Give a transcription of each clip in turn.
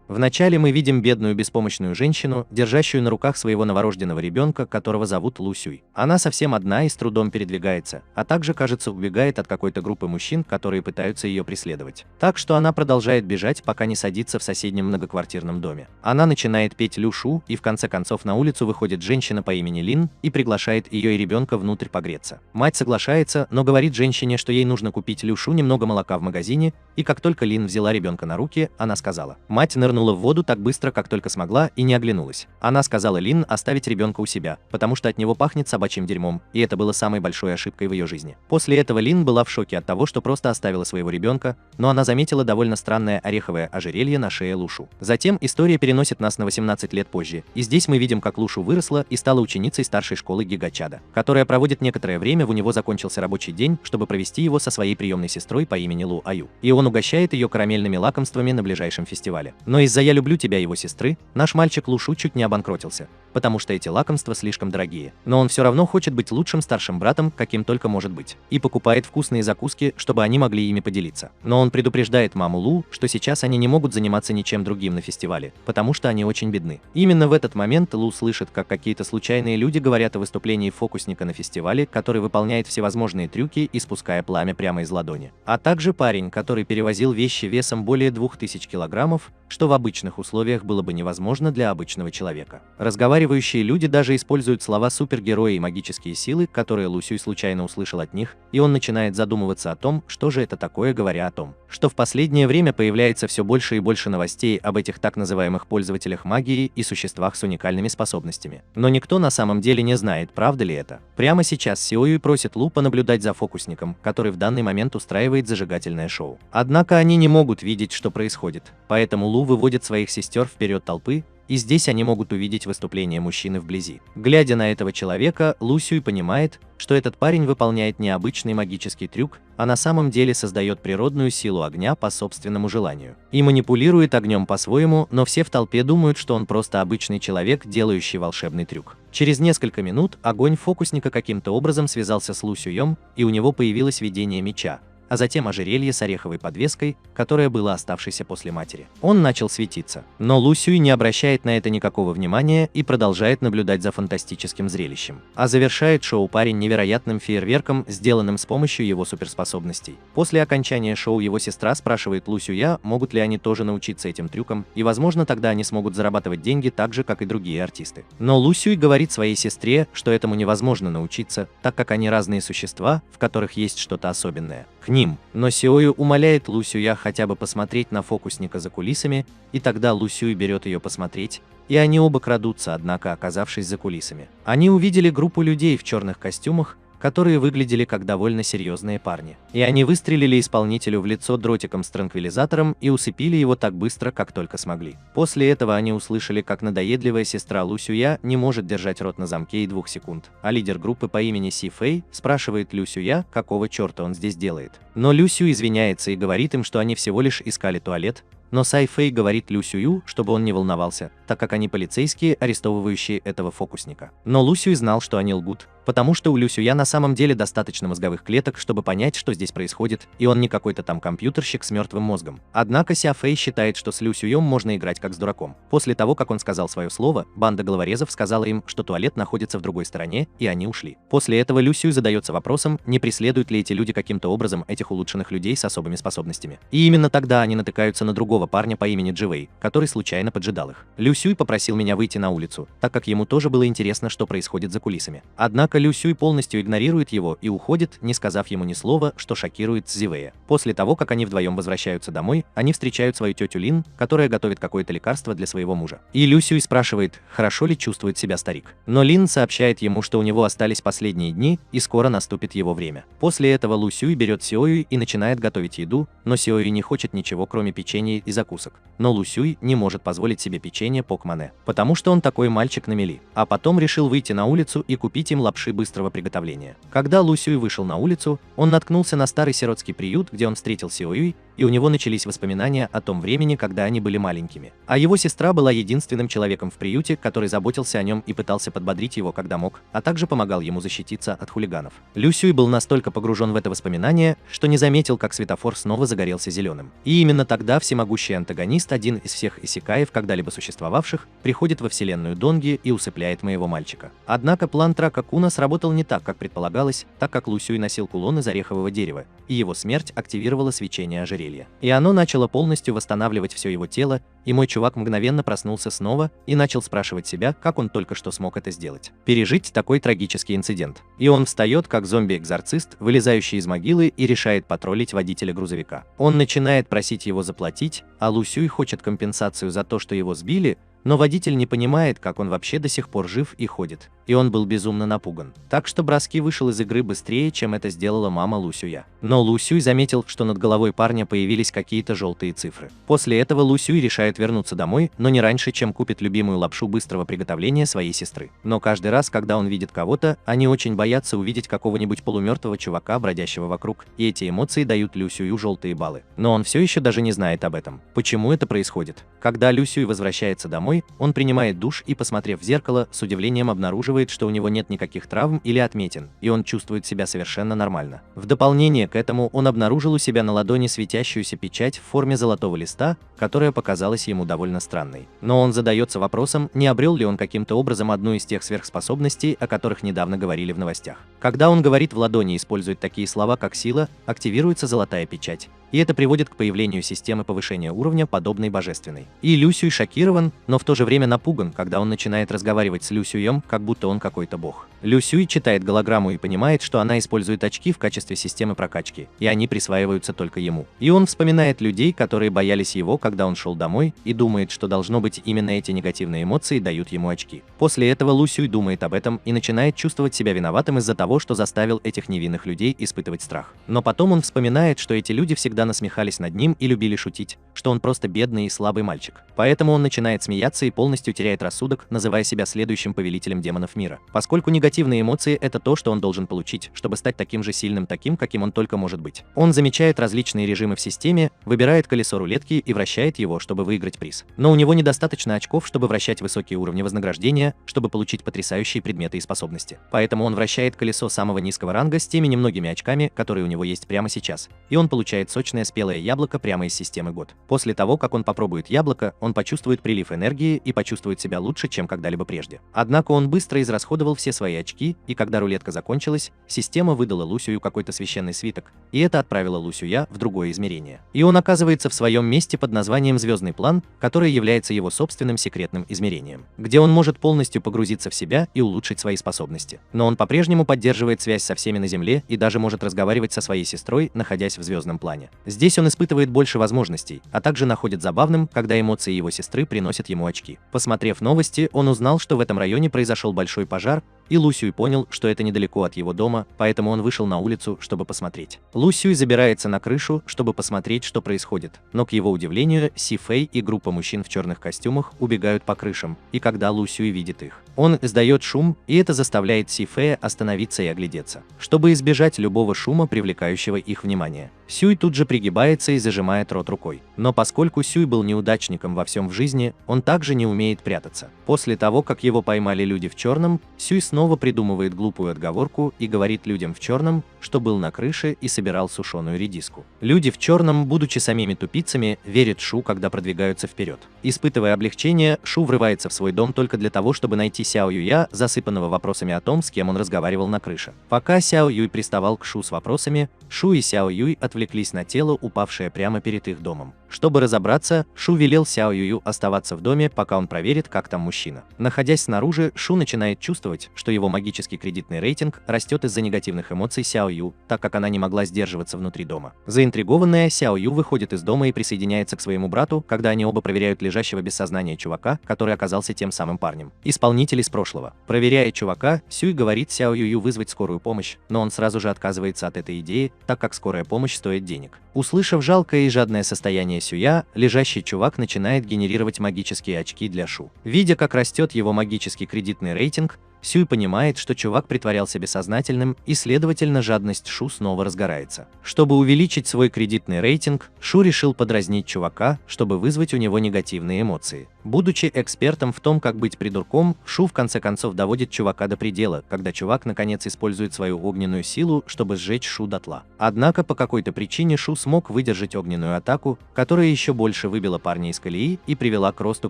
Вначале мы видим бедную беспомощную женщину, держащую на руках своего новорожденного ребенка, которого зовут Лу Сюй. Она совсем одна и с трудом передвигается, а также, кажется, убегает от какой-то группы мужчин, которые пытаются ее преследовать. Так что она продолжает бежать, пока не садится в соседнем многоквартирном доме. Она начинает петь Лю Шу, и в конце концов на улицу выходит женщина по имени Лин и приглашает ее и ребенка внутрь погреться. Мать соглашается, но говорит женщине, что ей нужно купить Лю Шу немного молока в магазине, и как только Лин взяла ребенка на руки, она сказала. Мать нырнула в воду так быстро, как только смогла, и не оглянулась. Она сказала Лин оставить ребенка у себя, потому что от него пахнет собачьим дерьмом, и это было самой большой ошибкой в ее жизни. После этого Лин была в шоке от того, что просто оставила своего ребенка, но она заметила довольно странное ореховое ожерелье на шее Лу Шу. Затем история переносит нас на 18 лет позже, и здесь мы видим, как Лу Шу выросла и стала ученицей старшей школы Гигачада, которая проводит некоторое время, у него закончился рабочий день, чтобы провести его со своей приемной сестрой по имени Лу Аю, и он угощает ее карамельными лакомствами на ближайшем фестивале. Но из-за «Я люблю тебя» его сестры, наш мальчик Лу Шу чуть не обанкротился, потому что эти лакомства слишком дорогие. Но он все равно хочет быть лучшим старшим братом, каким только может быть, и покупает вкусные закуски, чтобы они могли ими поделиться. Но он предупреждает маму Лу, что сейчас они не могут заниматься ничем другим на фестивале, потому что они очень бедны. Именно в этот момент Лу слышит, как какие-то случайные люди говорят о выступлении фокусника на фестивале, который выполняет всевозможные трюки, испуская пламя прямо из ладони. А также парень, который перевозил вещи весом более 2000 килограммов, что в обычных условиях было бы невозможно для обычного человека. Разговаривающие люди даже используют слова супергерои и магические силы, которые Лу Сюй случайно услышал от них, и он начинает задумываться о том, что же это такое, говоря о том, что в последнее время появляется все больше и больше новостей об этих так называемых пользователях магии и существах с уникальными способностями. Но никто на самом деле не знает, правда ли это. Прямо сейчас Сио Юй просит Лу понаблюдать за фокусником, который в данный момент устраивает зажигательное шоу. Однако они не могут видеть, что происходит, поэтому Лу выводит своих сестер вперед толпы, и здесь они могут увидеть выступление мужчины вблизи. Глядя на этого человека, Лу Сюй понимает, что этот парень выполняет необычный магический трюк, а на самом деле создает природную силу огня по собственному желанию. И манипулирует огнем по-своему, но все в толпе думают, что он просто обычный человек, делающий волшебный трюк. Через несколько минут огонь фокусника каким-то образом связался с Лу Сюем, и у него появилось видение меча, а затем ожерелье с ореховой подвеской, которое было оставшейся после матери. Он начал светиться, но Лу Сюй не обращает на это никакого внимания и продолжает наблюдать за фантастическим зрелищем. А завершает шоу парень невероятным фейерверком, сделанным с помощью его суперспособностей. После окончания шоу его сестра спрашивает Лу Сюя, могут ли они тоже научиться этим трюкам, и возможно тогда они смогут зарабатывать деньги так же, как и другие артисты. Но Лу Сюй говорит своей сестре, что этому невозможно научиться, так как они разные существа, в которых есть что-то особенное к ним. Но Сио Юй умоляет Лу Сюя хотя бы посмотреть на фокусника за кулисами, и тогда Лу Сюй берет ее посмотреть, и они оба крадутся, однако оказавшись за кулисами. Они увидели группу людей в черных костюмах, которые выглядели как довольно серьезные парни. И они выстрелили исполнителю в лицо дротиком с транквилизатором и усыпили его так быстро, как только смогли. После этого они услышали, как надоедливая сестра Лу Сюя не может держать рот на замке и 2 секунд, а лидер группы по имени Си Фэй спрашивает Лю Сюя, какого черта он здесь делает. Но Лю Сю извиняется и говорит им, что они всего лишь искали туалет, но Сай Фэй говорит Лю Сюю, чтобы он не волновался, так как они полицейские, арестовывающие этого фокусника. Но Лу Сюй знал, что они лгут, потому что у Лю Сюя на самом деле достаточно мозговых клеток, чтобы понять, что здесь происходит, и он не какой-то там компьютерщик с мертвым мозгом. Однако Ся Фэй считает, что с Лю Сюем можно играть как с дураком. После того, как он сказал свое слово, банда головорезов сказала им, что туалет находится в другой стороне, и они ушли. После этого Лю Сюй задается вопросом, не преследуют ли эти люди каким-то образом этих улучшенных людей с особыми способностями. И именно тогда они натыкаются на другого парня по имени Джи Вэй, который случайно поджидал их. Лю Сюй попросил меня выйти на улицу, так как ему тоже было интересно, что происходит за кулисами. Однако Лю Сюй полностью игнорирует его и уходит, не сказав ему ни слова, что шокирует Цзи. После того, как они вдвоем возвращаются домой, они встречают свою тетю Лин, которая готовит какое-то лекарство для своего мужа. И Лю Сюй спрашивает, хорошо ли чувствует себя старик. Но Лин сообщает ему, что у него остались последние дни, и скоро наступит его время. После этого Лу Сюй берет Сио Юй и начинает готовить еду, но Сио Юй не хочет ничего, кроме печенья и закусок. Но Лу Сюй не может позволить себе печенье Покмане, потому что он такой мальчик на мели. А потом решил выйти на улицу и купить им лапши быстрого приготовления. Когда Лу Сюй вышел на улицу, он наткнулся на старый сиротский приют, где он встретил Сио Юй, и у него начались воспоминания о том времени, когда они были маленькими. А его сестра была единственным человеком в приюте, который заботился о нем и пытался подбодрить его, когда мог, а также помогал ему защититься от хулиганов. Лю Сюй был настолько погружен в это воспоминание, что не заметил, как светофор снова загорелся зеленым. И именно тогда всемогущий антагонист, один из всех исекаев, когда-либо существовавших, приходит во вселенную Донги и усыпляет моего мальчика. Однако план Трака Куна сработал не так, как предполагалось, так как Лу Сюй носил кулон из орехового дерева, и его смерть активировала свечение ожерелья. И оно начало полностью восстанавливать все его тело, и мой чувак мгновенно проснулся снова и начал спрашивать себя, как он только что смог это сделать. Пережить такой трагический инцидент. И он встает, как зомби-экзорцист, вылезающий из могилы, и решает потроллить водителя грузовика. Он начинает просить его заплатить, а Лу Сюй хочет компенсацию за то, что его сбили, но водитель не понимает, как он вообще до сих пор жив и ходит, и он был безумно напуган. Так что Броски вышел из игры быстрее, чем это сделала мама Лу Сюя. Но Лу Сюй заметил, что над головой парня появились какие-то желтые цифры. После этого Лу Сюй решает вернуться домой, но не раньше, чем купит любимую лапшу быстрого приготовления своей сестры. Но каждый раз, когда он видит кого-то, они очень боятся увидеть какого-нибудь полумертвого чувака, бродящего вокруг, и эти эмоции дают Лю Сюю желтые баллы. Но он все еще даже не знает об этом. Почему это происходит? Когда Лю Сюй возвращается домой, он принимает душ и, посмотрев в зеркало, с удивлением обнаруживает, что у него нет никаких травм или отметин, и он чувствует себя совершенно нормально. В дополнение к этому он обнаружил у себя на ладони светящуюся печать в форме золотого листа, которая показалась ему довольно странной. Но он задается вопросом, не обрел ли он каким-то образом одну из тех сверхспособностей, о которых недавно говорили в новостях. Когда он говорит в ладони и использует такие слова, как «сила», активируется золотая печать. И это приводит к появлению системы повышения уровня, подобной божественной. И Лю Сюй шокирован, но в то же время напуган, когда он начинает разговаривать с Лю Сюем, как будто он какой-то бог. Лю Сюй читает голограмму и понимает, что она использует очки в качестве системы прокачки, и они присваиваются только ему. И он вспоминает людей, которые боялись его, когда он шел домой, и думает, что должно быть именно эти негативные эмоции дают ему очки. После этого Лу Сюй думает об этом и начинает чувствовать себя виноватым из-за того, что заставил этих невинных людей испытывать страх. Но потом он вспоминает, что эти люди всегда насмехались над ним и любили шутить, что он просто бедный и слабый мальчик. Поэтому он начинает смеяться и полностью теряет рассудок, называя себя следующим повелителем демонов мира. Поскольку негативные эмоции – это то, что он должен получить, чтобы стать таким же сильным, каким он только может быть. Он замечает различные режимы в системе, выбирает колесо рулетки и вращает его, чтобы выиграть приз. Но у него недостаточно очков, чтобы вращать высокие уровни вознаграждения, чтобы получить потрясающие предметы и способности. Поэтому он вращает колесо самого низкого ранга с теми немногими очками, которые у него есть прямо сейчас. И он получает сочное спелое яблоко прямо из системы год. После того, как он попробует яблоко, он почувствует прилив энергии и почувствует себя лучше, чем когда-либо прежде. Однако он быстро израсходовал все свои очки, и когда рулетка закончилась, система выдала Лу Сюю какой-то священный свиток, и это отправило Лу Сюя в другое измерение. И он оказывается в своем месте под названием Звездный план, который является его собственным секретным измерением, где он может полностью погрузиться в себя и улучшить свои способности. Но он по-прежнему поддерживает связь со всеми на Земле и даже может разговаривать со своей сестрой, находясь в звездном плане. Здесь он испытывает больше возможностей, а также находит забавным, когда эмоции его сестры приносят ему очки. Посмотрев новости, он узнал, что в этом районе произошел большой пожар, и Лу Сюй понял, что это недалеко от его дома, поэтому он вышел на улицу, чтобы посмотреть. Лу Сюй забирается на крышу, чтобы посмотреть, что происходит, но к его удивлению, Си Фэй и группа мужчин в черных костюмах убегают по крышам, и когда Лу Сюй видит их, он издает шум, и это заставляет Си Фэя остановиться и оглядеться, чтобы избежать любого шума, привлекающего их внимание. Сюй тут же пригибается и зажимает рот рукой. Но поскольку Сюй был неудачником во всем в жизни, он также не умеет прятаться. После того, как его поймали люди в черном, Сюй снова придумывает глупую отговорку и говорит людям в черном, что был на крыше и собирал сушеную редиску. Люди в черном, будучи самими тупицами, верят Шу, когда продвигаются вперед. Испытывая облегчение, Шу врывается в свой дом только для того, чтобы найти Сяо Юя, засыпанного вопросами о том, с кем он разговаривал на крыше. Пока Сяо Юй приставал к Шу с вопросами, Шу и Сяо Юй отвлеклись на тело, упавшее прямо перед их домом. Чтобы разобраться, Шу велел Сяо Юю оставаться в доме, пока он проверит, как там мужчина. Находясь снаружи, Шу начинает чувствовать, что его магический кредитный рейтинг растет из-за негативных эмоций Сяо Ю, так как она не могла сдерживаться внутри дома. Заинтригованная, Сяо Ю выходит из дома и присоединяется к своему брату, когда они оба проверяют лежащего без сознания чувака, который оказался тем самым парнем. Исполнитель из прошлого. Проверяя чувака, Сюй говорит Сяо Юю вызвать скорую помощь, но он сразу же отказывается от этой идеи, так как скорая помощь стоит денег. Услышав жалкое и жадное состояние Сюя, лежащий чувак начинает генерировать магические очки для Шу. Видя, как растет его магический кредитный рейтинг, Сюй понимает, что чувак притворялся бессознательным, и, следовательно, жадность Шу снова разгорается. Чтобы увеличить свой кредитный рейтинг, Шу решил подразнить чувака, чтобы вызвать у него негативные эмоции. Будучи экспертом в том, как быть придурком, Шу в конце концов доводит чувака до предела, когда чувак наконец использует свою огненную силу, чтобы сжечь Шу дотла. Однако по какой-то причине Шу смог выдержать огненную атаку, которая еще больше выбила парня из колеи и привела к росту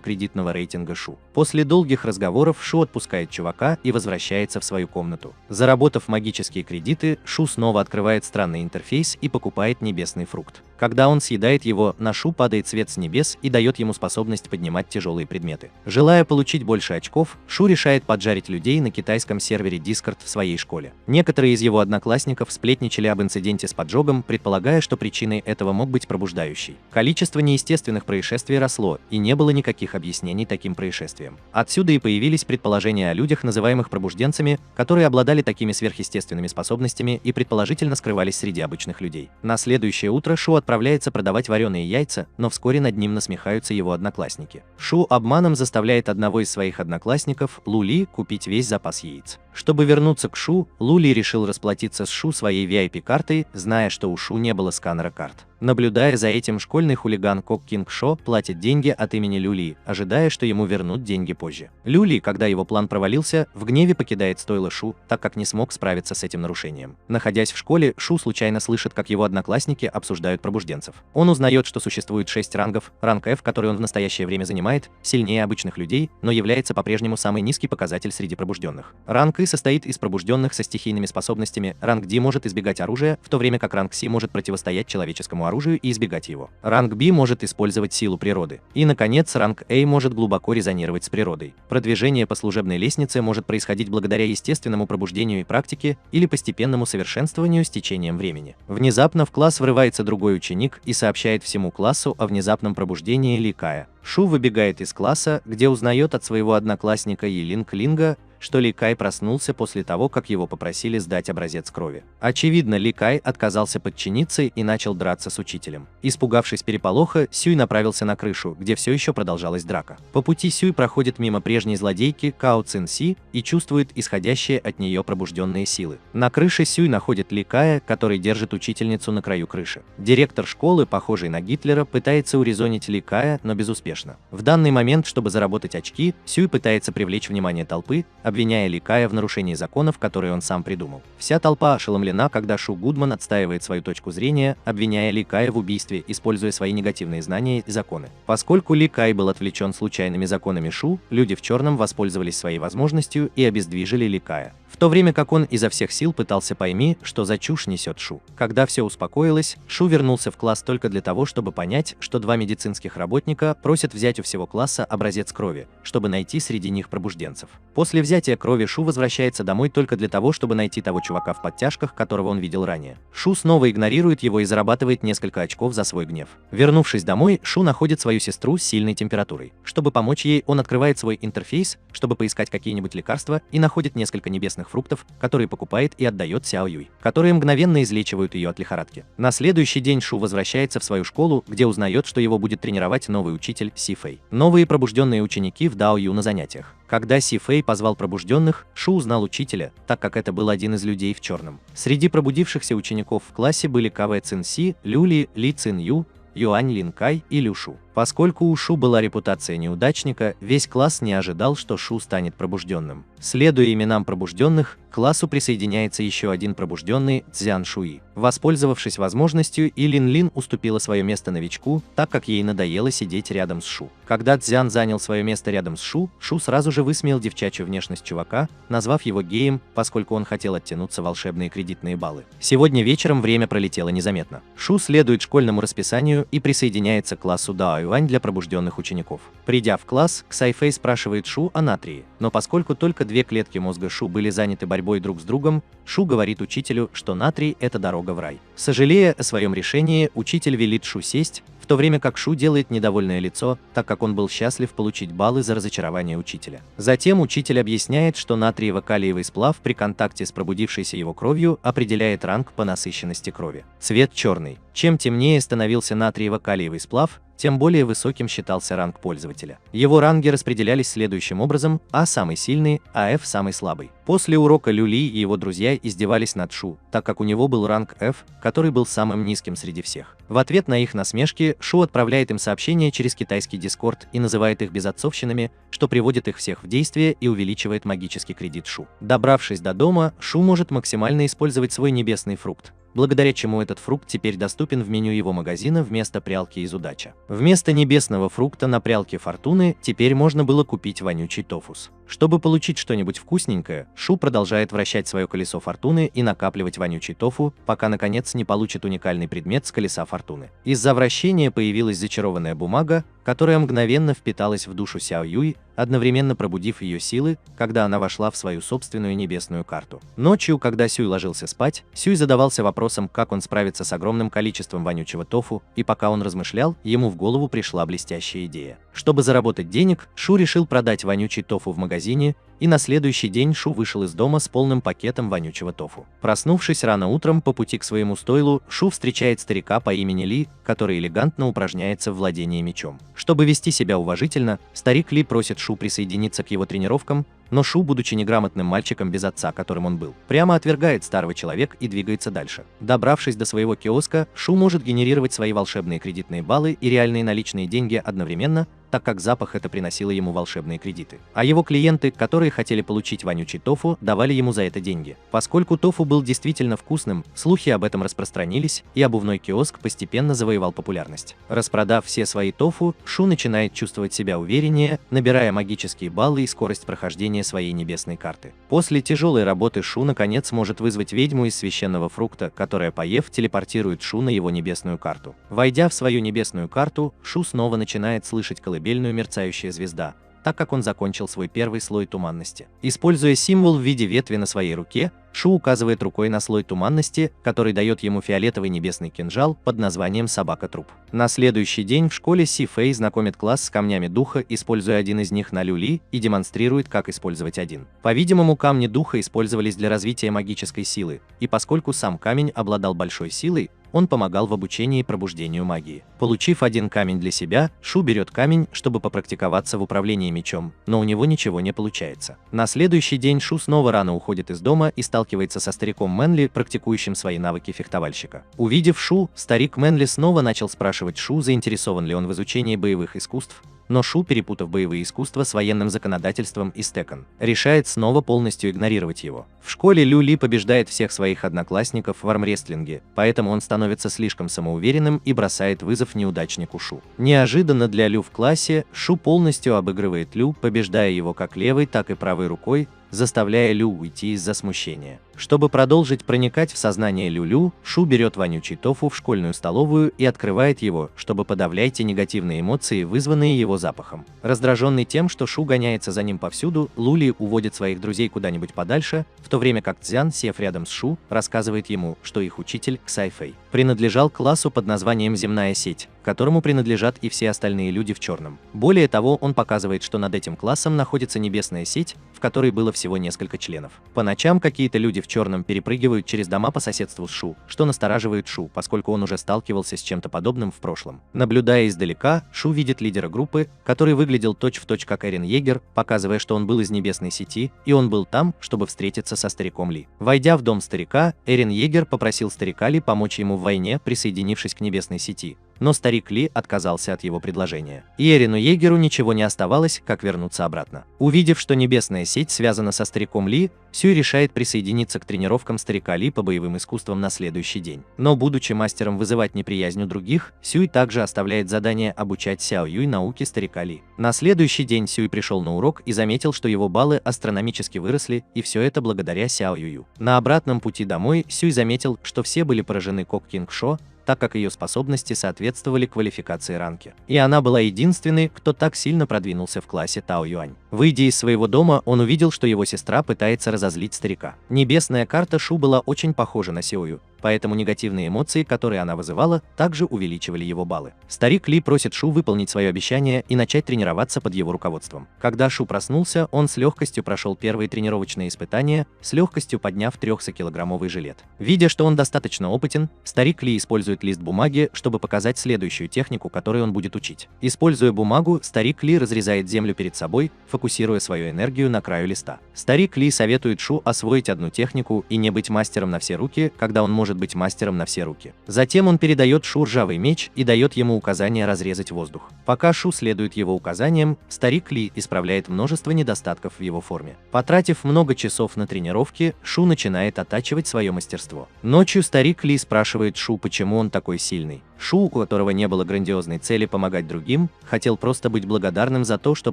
кредитного рейтинга Шу. После долгих разговоров Шу отпускает чувака и возвращается в свою комнату. Заработав магические кредиты, Шу снова открывает странный интерфейс и покупает небесный фрукт. Когда он съедает его, на Шу падает свет с небес и дает ему способность поднимать тяжелые предметы. Желая получить больше очков, Шу решает поджарить людей на китайском сервере Discord в своей школе. Некоторые из его одноклассников сплетничали об инциденте с поджогом, предполагая, что причиной этого мог быть пробуждающий. Количество неестественных происшествий росло, и не было никаких объяснений таким происшествиям. Отсюда и появились предположения о людях, называемых пробужденцами, которые обладали такими сверхъестественными способностями и предположительно скрывались среди обычных людей. На следующее утро Шу отправляется продавать вареные яйца, но вскоре над ним насмехаются его одноклассники. Шу обманом заставляет одного из своих одноклассников, Лули, купить весь запас яиц. Чтобы вернуться к Шу, Лули решил расплатиться с Шу своей VIP-картой, зная, что у Шу не было сканера карт. Наблюдая за этим, школьный хулиган Кок Кинг Шо платит деньги от имени Люли, ожидая, что ему вернут деньги позже. Люли, когда его план провалился, в гневе покидает стойло Шу, так как не смог справиться с этим нарушением. Находясь в школе, Шу случайно слышит, как его одноклассники обсуждают пробужденцев. Он узнает, что существует 6 рангов. Ранг F, который он в настоящее время занимает, сильнее обычных людей, но является по-прежнему самый низкий показатель среди пробужденных. Ранг И состоит из пробужденных со стихийными способностями. Ранг D может избегать оружия, в то время как ранг С может противостоять человеческому оружию и избегать его. Ранг B может использовать силу природы. И, наконец, ранг A может глубоко резонировать с природой. Продвижение по служебной лестнице может происходить благодаря естественному пробуждению и практике или постепенному совершенствованию с течением времени. Внезапно в класс врывается другой ученик и сообщает всему классу о внезапном пробуждении Ли Кая. Шу выбегает из класса, где узнает от своего одноклассника Елинг Линга, что Ли Кай проснулся после того, как его попросили сдать образец крови. Очевидно, Ли Кай отказался подчиниться и начал драться с учителем. Испугавшись переполоха, Сюй направился на крышу, где все еще продолжалась драка. По пути Сюй проходит мимо прежней злодейки Као Цин Си и чувствует исходящие от нее пробужденные силы. На крыше Сюй находит Ли Кая, который держит учительницу на краю крыши. Директор школы, похожий на Гитлера, пытается урезонить Ли Кая, но безуспешно. В данный момент, чтобы заработать очки, Сюй пытается привлечь внимание толпы, обвиняя Ли Кая в нарушении законов, которые он сам придумал. Вся толпа ошеломлена, когда Шу Гудман отстаивает свою точку зрения, обвиняя Ли Кая в убийстве, используя свои негативные знания и законы. Поскольку Ли Кай был отвлечен случайными законами Шу, люди в черном воспользовались своей возможностью и обездвижили Ли Кая. В то время как он изо всех сил пытался пойми, что за чушь несет Шу. Когда все успокоилось, Шу вернулся в класс только для того, чтобы понять, что 2 медицинских работника просят взять у всего класса образец крови, чтобы найти среди них пробужденцев. После взятия крови Шу возвращается домой только для того, чтобы найти того чувака в подтяжках, которого он видел ранее. Шу снова игнорирует его и зарабатывает несколько очков за свой гнев. Вернувшись домой, Шу находит свою сестру с сильной температурой. Чтобы помочь ей, он открывает свой интерфейс, чтобы поискать какие-нибудь лекарства, и находит несколько небесных фруктов, которые покупает и отдает Сяо Юй, которые мгновенно излечивают ее от лихорадки. На следующий день Шу возвращается в свою школу, где узнает, что его будет тренировать новый учитель Си Фэй. Новые пробужденные ученики в Дао Ю на занятиях. Когда Си Фэй позвал пробужденных, Шу узнал учителя, так как это был один из людей в черном. Среди пробудившихся учеников в классе были Кавэ Цин Си, Люли, Ли Цин Ю, Юань Лин Кай и Лю Шу. Поскольку у Шу была репутация неудачника, весь класс не ожидал, что Шу станет пробужденным. Следуя именам пробужденных, к классу присоединяется еще один пробужденный Цзян Шуи. Воспользовавшись возможностью, Илин Лин уступила свое место новичку, так как ей надоело сидеть рядом с Шу. Когда Цзян занял свое место рядом с Шу, Шу сразу же высмеял девчачью внешность чувака, назвав его геем, поскольку он хотел оттянуться волшебные кредитные баллы. Сегодня вечером время пролетело незаметно. Шу следует школьному расписанию и присоединяется к классу Дао Юань для пробужденных учеников. Придя в класс, Ксай Фэй спрашивает Шу о натрии, но поскольку только 2 клетки мозга Шу были заняты борьбой друг с другом, Шу говорит учителю, что натрий – это дорога в рай. Сожалея о своем решении, учитель велит Шу сесть, в то время как Шу делает недовольное лицо, так как он был счастлив получить баллы за разочарование учителя. Затем учитель объясняет, что натриево-калиевый сплав при контакте с пробудившейся его кровью определяет ранг по насыщенности крови. Цвет черный. Чем темнее становился натриево-калиевый сплав, тем более высоким считался ранг пользователя. Его ранги распределялись следующим образом: А самый сильный, а F самый слабый. После урока Лю Ли и его друзья издевались над Шу, так как у него был ранг F, который был самым низким среди всех. В ответ на их насмешки Шу отправляет им сообщение через китайский Дискорд и называет их безотцовщинами, что приводит их всех в действие и увеличивает магический кредит Шу. Добравшись до дома, Шу может максимально использовать свой небесный фрукт, благодаря чему этот фрукт теперь доступен в меню его магазина вместо прялки из удача. Вместо небесного фрукта на прялке фортуны теперь можно было купить вонючий тофус. Чтобы получить что-нибудь вкусненькое, Шу продолжает вращать свое колесо фортуны и накапливать вонючий тофу, пока наконец не получит уникальный предмет с колеса фортуны. Из-за вращения появилась зачарованная бумага, которая мгновенно впиталась в душу Сяо Юй, одновременно пробудив ее силы, когда она вошла в свою собственную небесную карту. Ночью, когда Сюй ложился спать, Сюй задавался вопросом, как он справится с огромным количеством вонючего тофу, и пока он размышлял, ему в голову пришла блестящая идея. Чтобы заработать денег, Шу решил продать вонючий тофу в магазине, и на следующий день Шу вышел из дома с полным пакетом вонючего тофу. Проснувшись рано утром по пути к своему стойлу, Шу встречает старика по имени Ли, который элегантно упражняется в владении мечом. Чтобы вести себя уважительно, старик Ли просит Шу присоединиться к его тренировкам, но Шу, будучи неграмотным мальчиком без отца, которым он был, прямо отвергает старого человека и двигается дальше. Добравшись до своего киоска, Шу может генерировать свои волшебные кредитные баллы и реальные наличные деньги одновременно, так как запах это приносило ему волшебные кредиты. А его клиенты, которые хотели получить вонючий тофу, давали ему за это деньги. Поскольку тофу был действительно вкусным, слухи об этом распространились, и обувной киоск постепенно завоевал популярность. Распродав все свои тофу, Шу начинает чувствовать себя увереннее, набирая магические баллы и скорость прохождения своей небесной карты. После тяжелой работы Шу наконец может вызвать ведьму из священного фрукта, которая, поев, телепортирует Шу на его небесную карту. Войдя в свою небесную карту, Шу снова начинает слышать колыбельную «Мерцающая звезда», так как он закончил свой первый слой туманности. Используя символ в виде ветви на своей руке, Шу указывает рукой на слой туманности, который дает ему фиолетовый небесный кинжал под названием «Собака-труп». На следующий день в школе Си Фэй знакомит класс с камнями духа, используя один из них на Лю Ли, и демонстрирует, как использовать один. По-видимому, камни духа использовались для развития магической силы, и поскольку сам камень обладал большой силой, он помогал в обучении пробуждению магии. Получив один камень для себя, Шу берет камень, чтобы попрактиковаться в управлении мечом, но у него ничего не получается. На следующий день Шу снова рано уходит из дома и сталкивается со стариком Мэнли, практикующим свои навыки фехтовальщика. Увидев Шу, старик Мэнли снова начал спрашивать Шу, заинтересован ли он в изучении боевых искусств, но Шу, перепутав боевые искусства с военным законодательством из Tekken, решает снова полностью игнорировать его. В школе Лю Ли побеждает всех своих одноклассников в армрестлинге, поэтому он становится слишком самоуверенным и бросает вызов неудачнику Шу. Неожиданно для Лю в классе, Шу полностью обыгрывает Лю, побеждая его как левой, так и правой рукой, заставляя Лю уйти из-за смущения. Чтобы продолжить проникать в сознание Лю-Лю, Шу берет вонючий тофу в школьную столовую и открывает его, чтобы подавлять те негативные эмоции, вызванные его запахом. Раздраженный тем, что Шу гоняется за ним повсюду, Лули уводит своих друзей куда-нибудь подальше, в то время как Цзян, сев рядом с Шу, рассказывает ему, что их учитель, Ксай Фэй, принадлежал классу под названием «Земная сеть», которому принадлежат и все остальные люди в черном. Более того, он показывает, что над этим классом находится небесная сеть, в которой было всего несколько членов. По ночам какие-то люди в черном перепрыгивают через дома по соседству с Шу, что настораживает Шу, поскольку он уже сталкивался с чем-то подобным в прошлом. Наблюдая издалека, Шу видит лидера группы, который выглядел точь-в-точь как Эрин Йегер, показывая, что он был из небесной сети, и он был там, чтобы встретиться со стариком Ли. Войдя в дом старика, Эрин Йегер попросил старика Ли помочь ему в войне, присоединившись к небесной сети. Но старик Ли отказался от его предложения. И Эрину Йегеру ничего не оставалось, как вернуться обратно. Увидев, что небесная сеть связана со стариком Ли, Сюй решает присоединиться к тренировкам старика Ли по боевым искусствам на следующий день. Но, будучи мастером вызывать неприязнь у других, Сюй также оставляет задание обучать Сяо Юй науке старика Ли. На следующий день Сюй пришел на урок и заметил, что его баллы астрономически выросли, и все это благодаря Сяо Юю. На обратном пути домой Сюй заметил, что все были поражены Кок Кинг Шо, так как ее способности соответствовали квалификации ранки. И она была единственной, кто так сильно продвинулся в классе Тао Юань. Выйдя из своего дома, он увидел, что его сестра пытается разозлить старика. Небесная карта Шу была очень похожа на Сяо Ю, поэтому негативные эмоции, которые она вызывала, также увеличивали его баллы. Старик Ли просит Шу выполнить свое обещание и начать тренироваться под его руководством. Когда Шу проснулся, он с легкостью прошел первые тренировочные испытания, с легкостью подняв 300-килограммовый жилет. Видя, что он достаточно опытен, старик Ли использует лист бумаги, чтобы показать следующую технику, которую он будет учить. Используя бумагу, старик Ли разрезает землю перед собой, фокусируя свою энергию на краю листа. Старик Ли советует Шу освоить одну технику и не быть мастером на все руки, когда он может быть мастером на все руки. Затем он передает Шу ржавый меч и дает ему указание разрезать воздух. Пока Шу следует его указаниям, старик Ли исправляет множество недостатков в его форме. Потратив много часов на тренировки, Шу начинает оттачивать свое мастерство. Ночью старик Ли спрашивает Шу, почему он такой сильный. Шу, у которого не было грандиозной цели помогать другим, хотел просто быть благодарным за то, что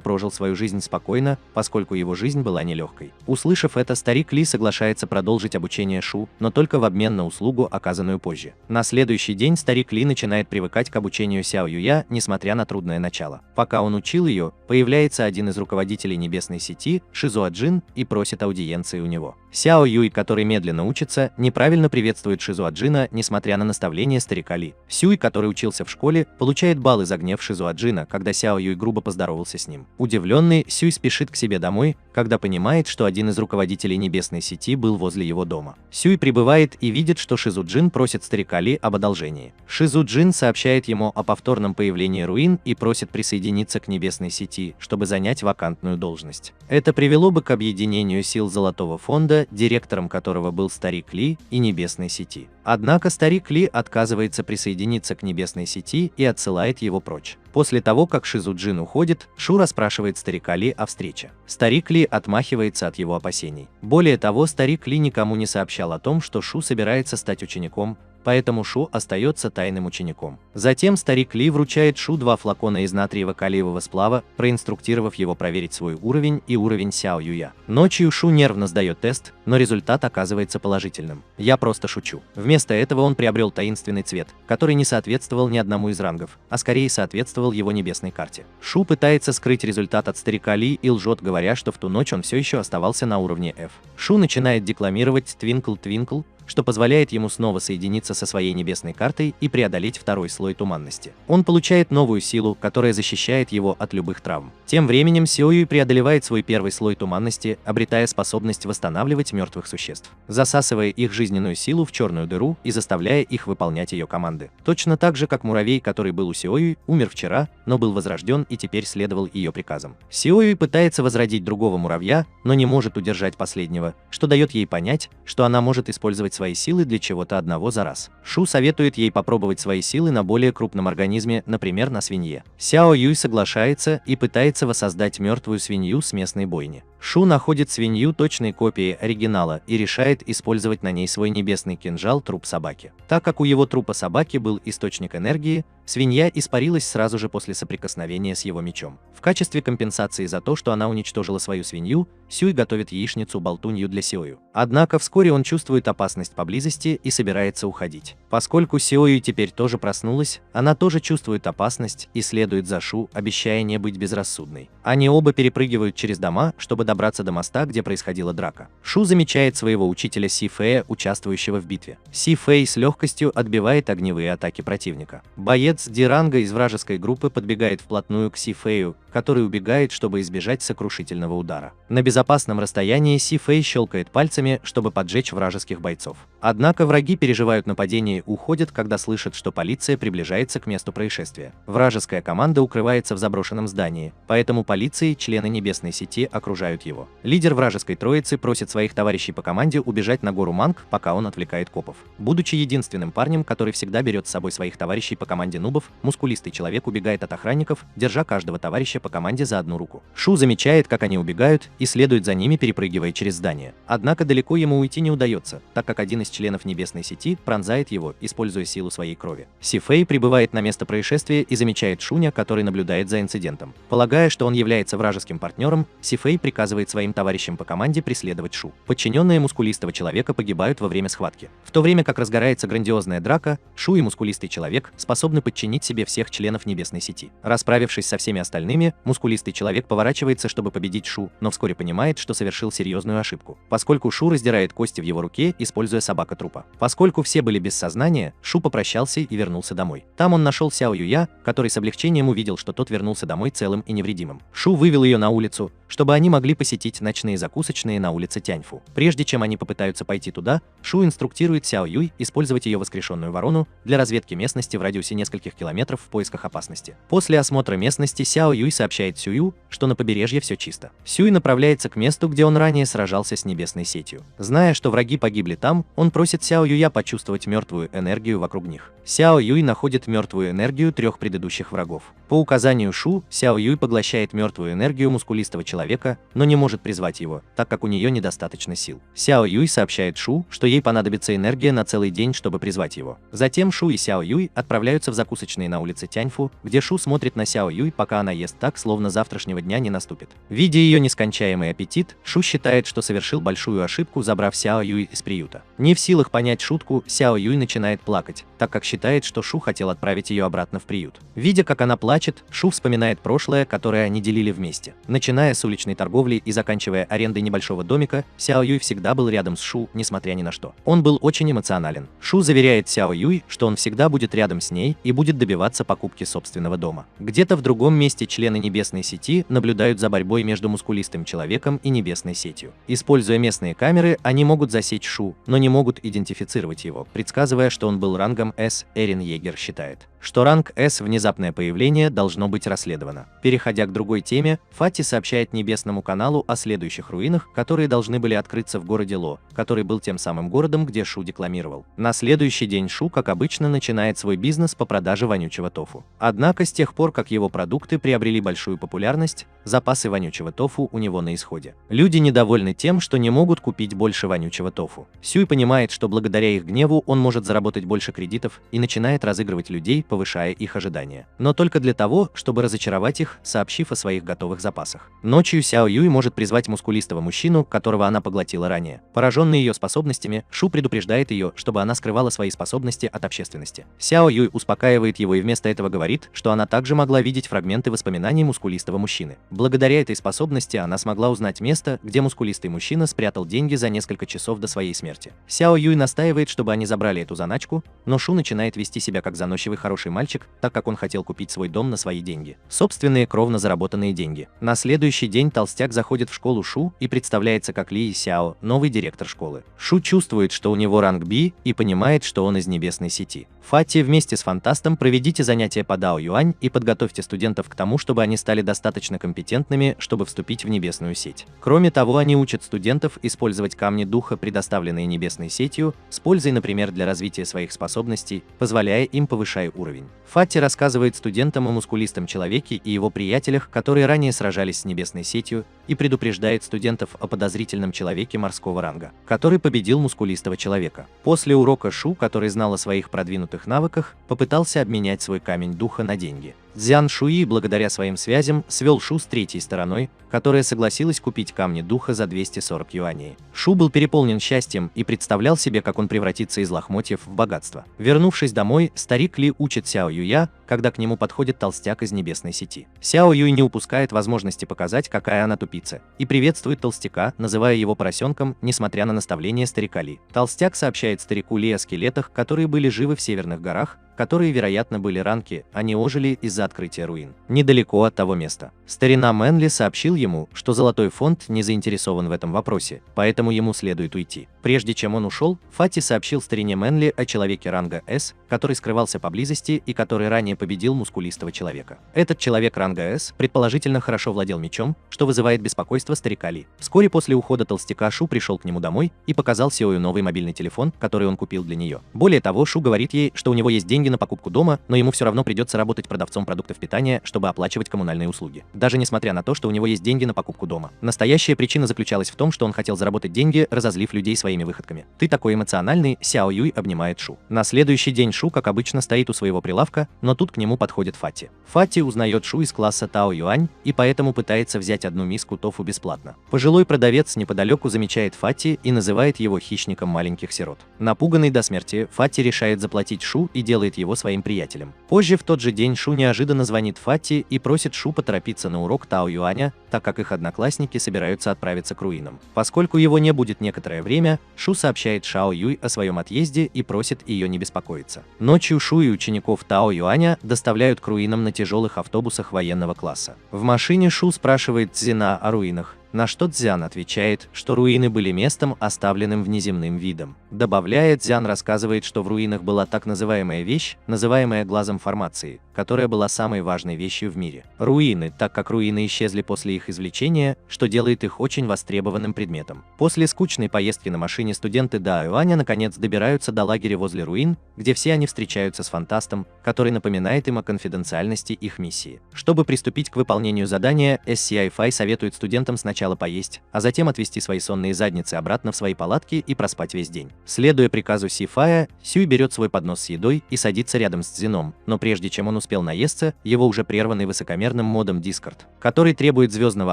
прожил свою жизнь спокойно, поскольку его жизнь была нелегкой. Услышав это, старик Ли соглашается продолжить обучение Шу, но только в обмен на услугу, оказанную позже. На следующий день старик Ли начинает привыкать к обучению Сяо Юя, несмотря на трудное начало. Пока он учил ее, появляется один из руководителей небесной сети, Шизуа Джин, и просит аудиенции у него. Сяо Юй, который медленно учится, неправильно приветствует Шизуа Джина, несмотря на наставление старика Ли. Сюй, который учился в школе, получает баллы за гнев Шизуа Джина, когда Сяо Юй грубо поздоровался с ним. Удивленный, Сюй спешит к себе домой, когда понимает, что один из руководителей небесной сети был возле его дома. Сюй прибывает и видит, что Шизу Джин просит старика Ли об одолжении. Шизу Джин сообщает ему о повторном появлении руин и просит присоединиться к небесной сети, чтобы занять вакантную должность. Это привело бы к объединению сил Золотого фонда, директором которого был старик Ли, и небесной сети. Однако старик Ли отказывается присоединиться к небесной сети и отсылает его прочь. После того, как Шизу Джин уходит, Шу расспрашивает старика Ли о встрече. Старик Ли отмахивается от его опасений. Более того, старик Ли никому не сообщал о том, что Шу собирается стать учеником, поэтому Шу остается тайным учеником. Затем старик Ли вручает Шу 2 флакона из натриево-калиевого сплава, проинструктировав его проверить свой уровень и уровень Сяо Юя. Ночью Шу нервно сдает тест, но результат оказывается положительным. Я просто шучу. Вместо этого он приобрел таинственный цвет, который не соответствовал ни одному из рангов, а скорее соответствовал его небесной карте. Шу пытается скрыть результат от старика Ли и лжет, говоря, что в ту ночь он все еще оставался на уровне F. Шу начинает декламировать «Twinkle, twinkle», что позволяет ему снова соединиться со своей небесной картой и преодолеть второй слой туманности. Он получает новую силу, которая защищает его от любых травм. Тем временем Сяо Юй преодолевает свой первый слой туманности, обретая способность восстанавливать мертвых существ, засасывая их жизненную силу в черную дыру и заставляя их выполнять ее команды. Точно так же, как муравей, который был у Сяо Юй, умер вчера, но был возрожден и теперь следовал ее приказам. Сяо Юй пытается возродить другого муравья, но не может удержать последнего, что дает ей понять, что она может использовать свои силы для чего-то одного за раз. Шу советует ей попробовать свои силы на более крупном организме, например, на свинье. Сяо Юй соглашается и пытается воссоздать мертвую свинью с местной бойни. Шу находит свинью точной копией оригинала и решает использовать на ней свой небесный кинжал труп собаки. Так как у его трупа собаки был источник энергии, свинья испарилась сразу же после соприкосновения с его мечом. В качестве компенсации за то, что она уничтожила свою свинью, Сюй готовит яичницу-болтунью для Сяою. Однако вскоре он чувствует опасность поблизости и собирается уходить. Поскольку Сяою теперь тоже проснулась, она тоже чувствует опасность и следует за Шу, обещая не быть безрассудной. Они оба перепрыгивают через дома, чтобы добраться до моста, где происходила драка. Шу замечает своего учителя Си Фэя, участвующего в битве. Си Фэй с легкостью отбивает огневые атаки противника. Боец Диранга из вражеской группы подбегает вплотную к Си Фэю, который убегает, чтобы избежать сокрушительного удара. На безопасном расстоянии Си Фэй щелкает пальцами, чтобы поджечь вражеских бойцов. Однако враги переживают нападение и уходят, когда слышат, что полиция приближается к месту происшествия. Вражеская команда укрывается в заброшенном здании, поэтому полиция и члены небесной сети окружают его. Лидер вражеской троицы просит своих товарищей по команде убежать на гору Манг, пока он отвлекает копов. Будучи единственным парнем, который всегда берет с собой своих товарищей по команде нубов, мускулистый человек убегает от охранников, держа каждого товарища по команде за одну руку. Шу замечает, как они убегают, и следует за ними, перепрыгивая через здание. Однако далеко ему уйти не удается, так как один из членов небесной сети пронзает его, используя силу своей крови. Си Фэй прибывает на место происшествия и замечает Шуня, который наблюдает за инцидентом. Полагая, что он является вражеским партнером, Си Фэй приказывает своим товарищам по команде преследовать Шу. Подчиненные мускулистого человека погибают во время схватки. В то время как разгорается грандиозная драка, Шу и мускулистый человек способны подчинить себе всех членов небесной сети. Расправившись со всеми остальными, мускулистый человек поворачивается, чтобы победить Шу, но вскоре понимает, что совершил серьезную ошибку. Поскольку Шу раздирает кости в его руке, используя собачью собака трупа. Поскольку все были без сознания, Шу попрощался и вернулся домой. Там он нашел Сяо Юя, который с облегчением увидел, что тот вернулся домой целым и невредимым. Шу вывел ее на улицу, чтобы они могли посетить ночные закусочные на улице Тяньфу. Прежде чем они попытаются пойти туда, Шу инструктирует Сяо Юй использовать ее воскрешенную ворону для разведки местности в радиусе нескольких километров в поисках опасности. После осмотра местности Сяо Юй сообщает Сюю, что на побережье все чисто. Сюй направляется к месту, где он ранее сражался с небесной сетью. Зная, что враги погибли там, он просит Сяо Юя почувствовать мертвую энергию вокруг них. Сяо Юй находит мертвую энергию 3 предыдущих врагов. По указанию Шу, Сяо Юй поглощает мертвую энергию мускулистого человека, но не может призвать его, так как у нее недостаточно сил. Сяо Юй сообщает Шу, что ей понадобится энергия на целый день, чтобы призвать его. Затем Шу и Сяо Юй отправляются в закусочные на улице Тяньфу, где Шу смотрит на Сяо Юй, пока она ест так, словно завтрашнего дня не наступит. Видя ее нескончаемый аппетит, Шу считает, что совершил большую ошибку, забрав Сяо Юй из приюта. Не в силах понять шутку, Сяо Юй начинает плакать, так как считает, что Шу хотел отправить ее обратно в приют. Видя, как она плачет, Шу вспоминает прошлое, которое они делили вместе. Начиная с уличной торговли и заканчивая арендой небольшого домика, Сяо Юй всегда был рядом с Шу, несмотря ни на что. Он был очень эмоционален. Шу заверяет Сяо Юй, что он всегда будет рядом с ней и будет добиваться покупки собственного дома. Где-то в другом месте члены небесной сети наблюдают за борьбой между мускулистым человеком и небесной сетью. Используя местные камеры, они могут засечь Шу, но не могут идентифицировать его, предсказывая, что он был рангом С. Эрин Йегер считает, что ранг С внезапное появление должно быть расследовано. Переходя к другой теме, Фати сообщает Небесному каналу о следующих руинах, которые должны были открыться в городе Ло, который был тем самым городом, где Шу декламировал. На следующий день Шу, как обычно, начинает свой бизнес по продаже вонючего тофу. Однако с тех пор, как его продукты приобрели большую популярность, запасы вонючего тофу у него на исходе. Люди недовольны тем, что не могут купить больше вонючего тофу. Сюй понимает, что благодаря их гневу он может заработать больше кредитов и начинает разыгрывать людей, повышая их ожидания. Но только для того, чтобы разочаровать их, сообщив о своих готовых запасах. Ночью Сяо Юй может призвать мускулистого мужчину, которого она поглотила ранее. Пораженный ее способностями, Шу предупреждает ее, чтобы она скрывала свои способности от общественности. Сяо Юй успокаивает его и вместо этого говорит, что она также могла видеть фрагменты воспоминаний мускулистого мужчины. Благодаря этой способности она смогла узнать место, где мускулистый мужчина спрятал деньги за несколько часов до своей смерти. Сяо Юй настаивает, чтобы они забрали эту заначку, но Шу начинает вести себя как заносчивый хороший мальчик, так как он хотел купить свой дом на свои деньги. Собственные кровно заработанные деньги. На следующий день толстяк заходит в школу Шу и представляется как Ли Сяо, новый директор школы. Шу чувствует, что у него ранг Би, и понимает, что он из небесной сети. Фати, вместе с Фантастом проведите занятия по Дао Юань и подготовьте студентов к тому, чтобы они стали достаточно компетентными, чтобы вступить в небесную сеть. Кроме того, они учат студентов использовать камни духа, предоставленные небесной сетью, с пользой, например, для развития своих способностей, позволяя им повышать уровень. Фати рассказывает студентам о мускулистом человеке и его приятелях, которые ранее сражались с небесной сетью, и предупреждает студентов о подозрительном человеке морского ранга, который победил мускулистого человека. После урока Шу, который знал о своих продвинутых навыках, попытался обменять свой камень духа на деньги. Цзян Шуи, благодаря своим связям, свел Шу с третьей стороной, которая согласилась купить камни духа за 240 юаней. Шу был переполнен счастьем и представлял себе, как он превратится из лохмотьев в богатство. Вернувшись домой, старик Ли учит Сяо Юя, когда к нему подходит толстяк из небесной сети. Сяо Юй не упускает возможности показать, какая она тупица, и приветствует толстяка, называя его поросенком, несмотря на наставление старика Ли. Толстяк сообщает старику Ли о скелетах, которые были живы в северных горах, которые, вероятно, были ранки, они ожили из-за открытия руин. Недалеко от того места. Старина Мэнли сообщил ему, что Золотой фонд не заинтересован в этом вопросе, поэтому ему следует уйти. Прежде чем он ушел, Фати сообщил старине Мэнли о человеке ранга С, который скрывался поблизости и который ранее победил мускулистого человека. Этот человек ранга С предположительно хорошо владел мечом, что вызывает беспокойство старика Ли. Вскоре после ухода толстяка Шу пришел к нему домой и показал Сеою новый мобильный телефон, который он купил для нее. Более того, Шу говорит ей, что у него есть деньги на покупку дома, но ему все равно придется работать продавцом продуктов питания, чтобы оплачивать коммунальные услуги. Даже несмотря на то, что у него есть деньги на покупку дома. Настоящая причина заключалась в том, что он хотел заработать деньги, разозлив людей своими выходками. «Ты такой эмоциональный», Сяо Юй обнимает Шу. На следующий день Шу, как обычно, стоит у своего прилавка, но тут тут к нему подходит Фати. Фати узнает Шу из класса Тао Юань и поэтому пытается взять одну миску тофу бесплатно. Пожилой продавец неподалеку замечает Фати и называет его хищником маленьких сирот. Напуганный до смерти, Фати решает заплатить Шу и делает его своим приятелем. Позже в тот же день Шу неожиданно звонит Фати и просит Шу поторопиться на урок Тао Юаня, так как их одноклассники собираются отправиться к руинам. Поскольку его не будет некоторое время, Шу сообщает Шао Юй о своем отъезде и просит ее не беспокоиться. Ночью Шу и учеников Тао Юаня доставляют к руинам на тяжелых автобусах военного класса. В машине Шу спрашивает Цзина о руинах, на что Цзян отвечает, что руины были местом, оставленным внеземным видом. Добавляя, Цзян рассказывает, что в руинах была так называемая вещь, называемая глазом формации, которая была самой важной вещью в мире. Руины, так как руины исчезли после их извлечения, что делает их очень востребованным предметом. После скучной поездки на машине студенты Дао Юаня наконец добираются до лагеря возле руин, где все они встречаются с фантастом, который напоминает им о конфиденциальности их миссии. Чтобы приступить к выполнению задания, SCI Fi советует студентам сначала поесть, а затем отвести свои сонные задницы обратно в свои палатки и проспать весь день. Следуя приказу Си Фая, Сюй берет свой поднос с едой и садится рядом с Цзином, но прежде чем он успел наесться, его уже прерванный высокомерным модом Discord, который требует звездного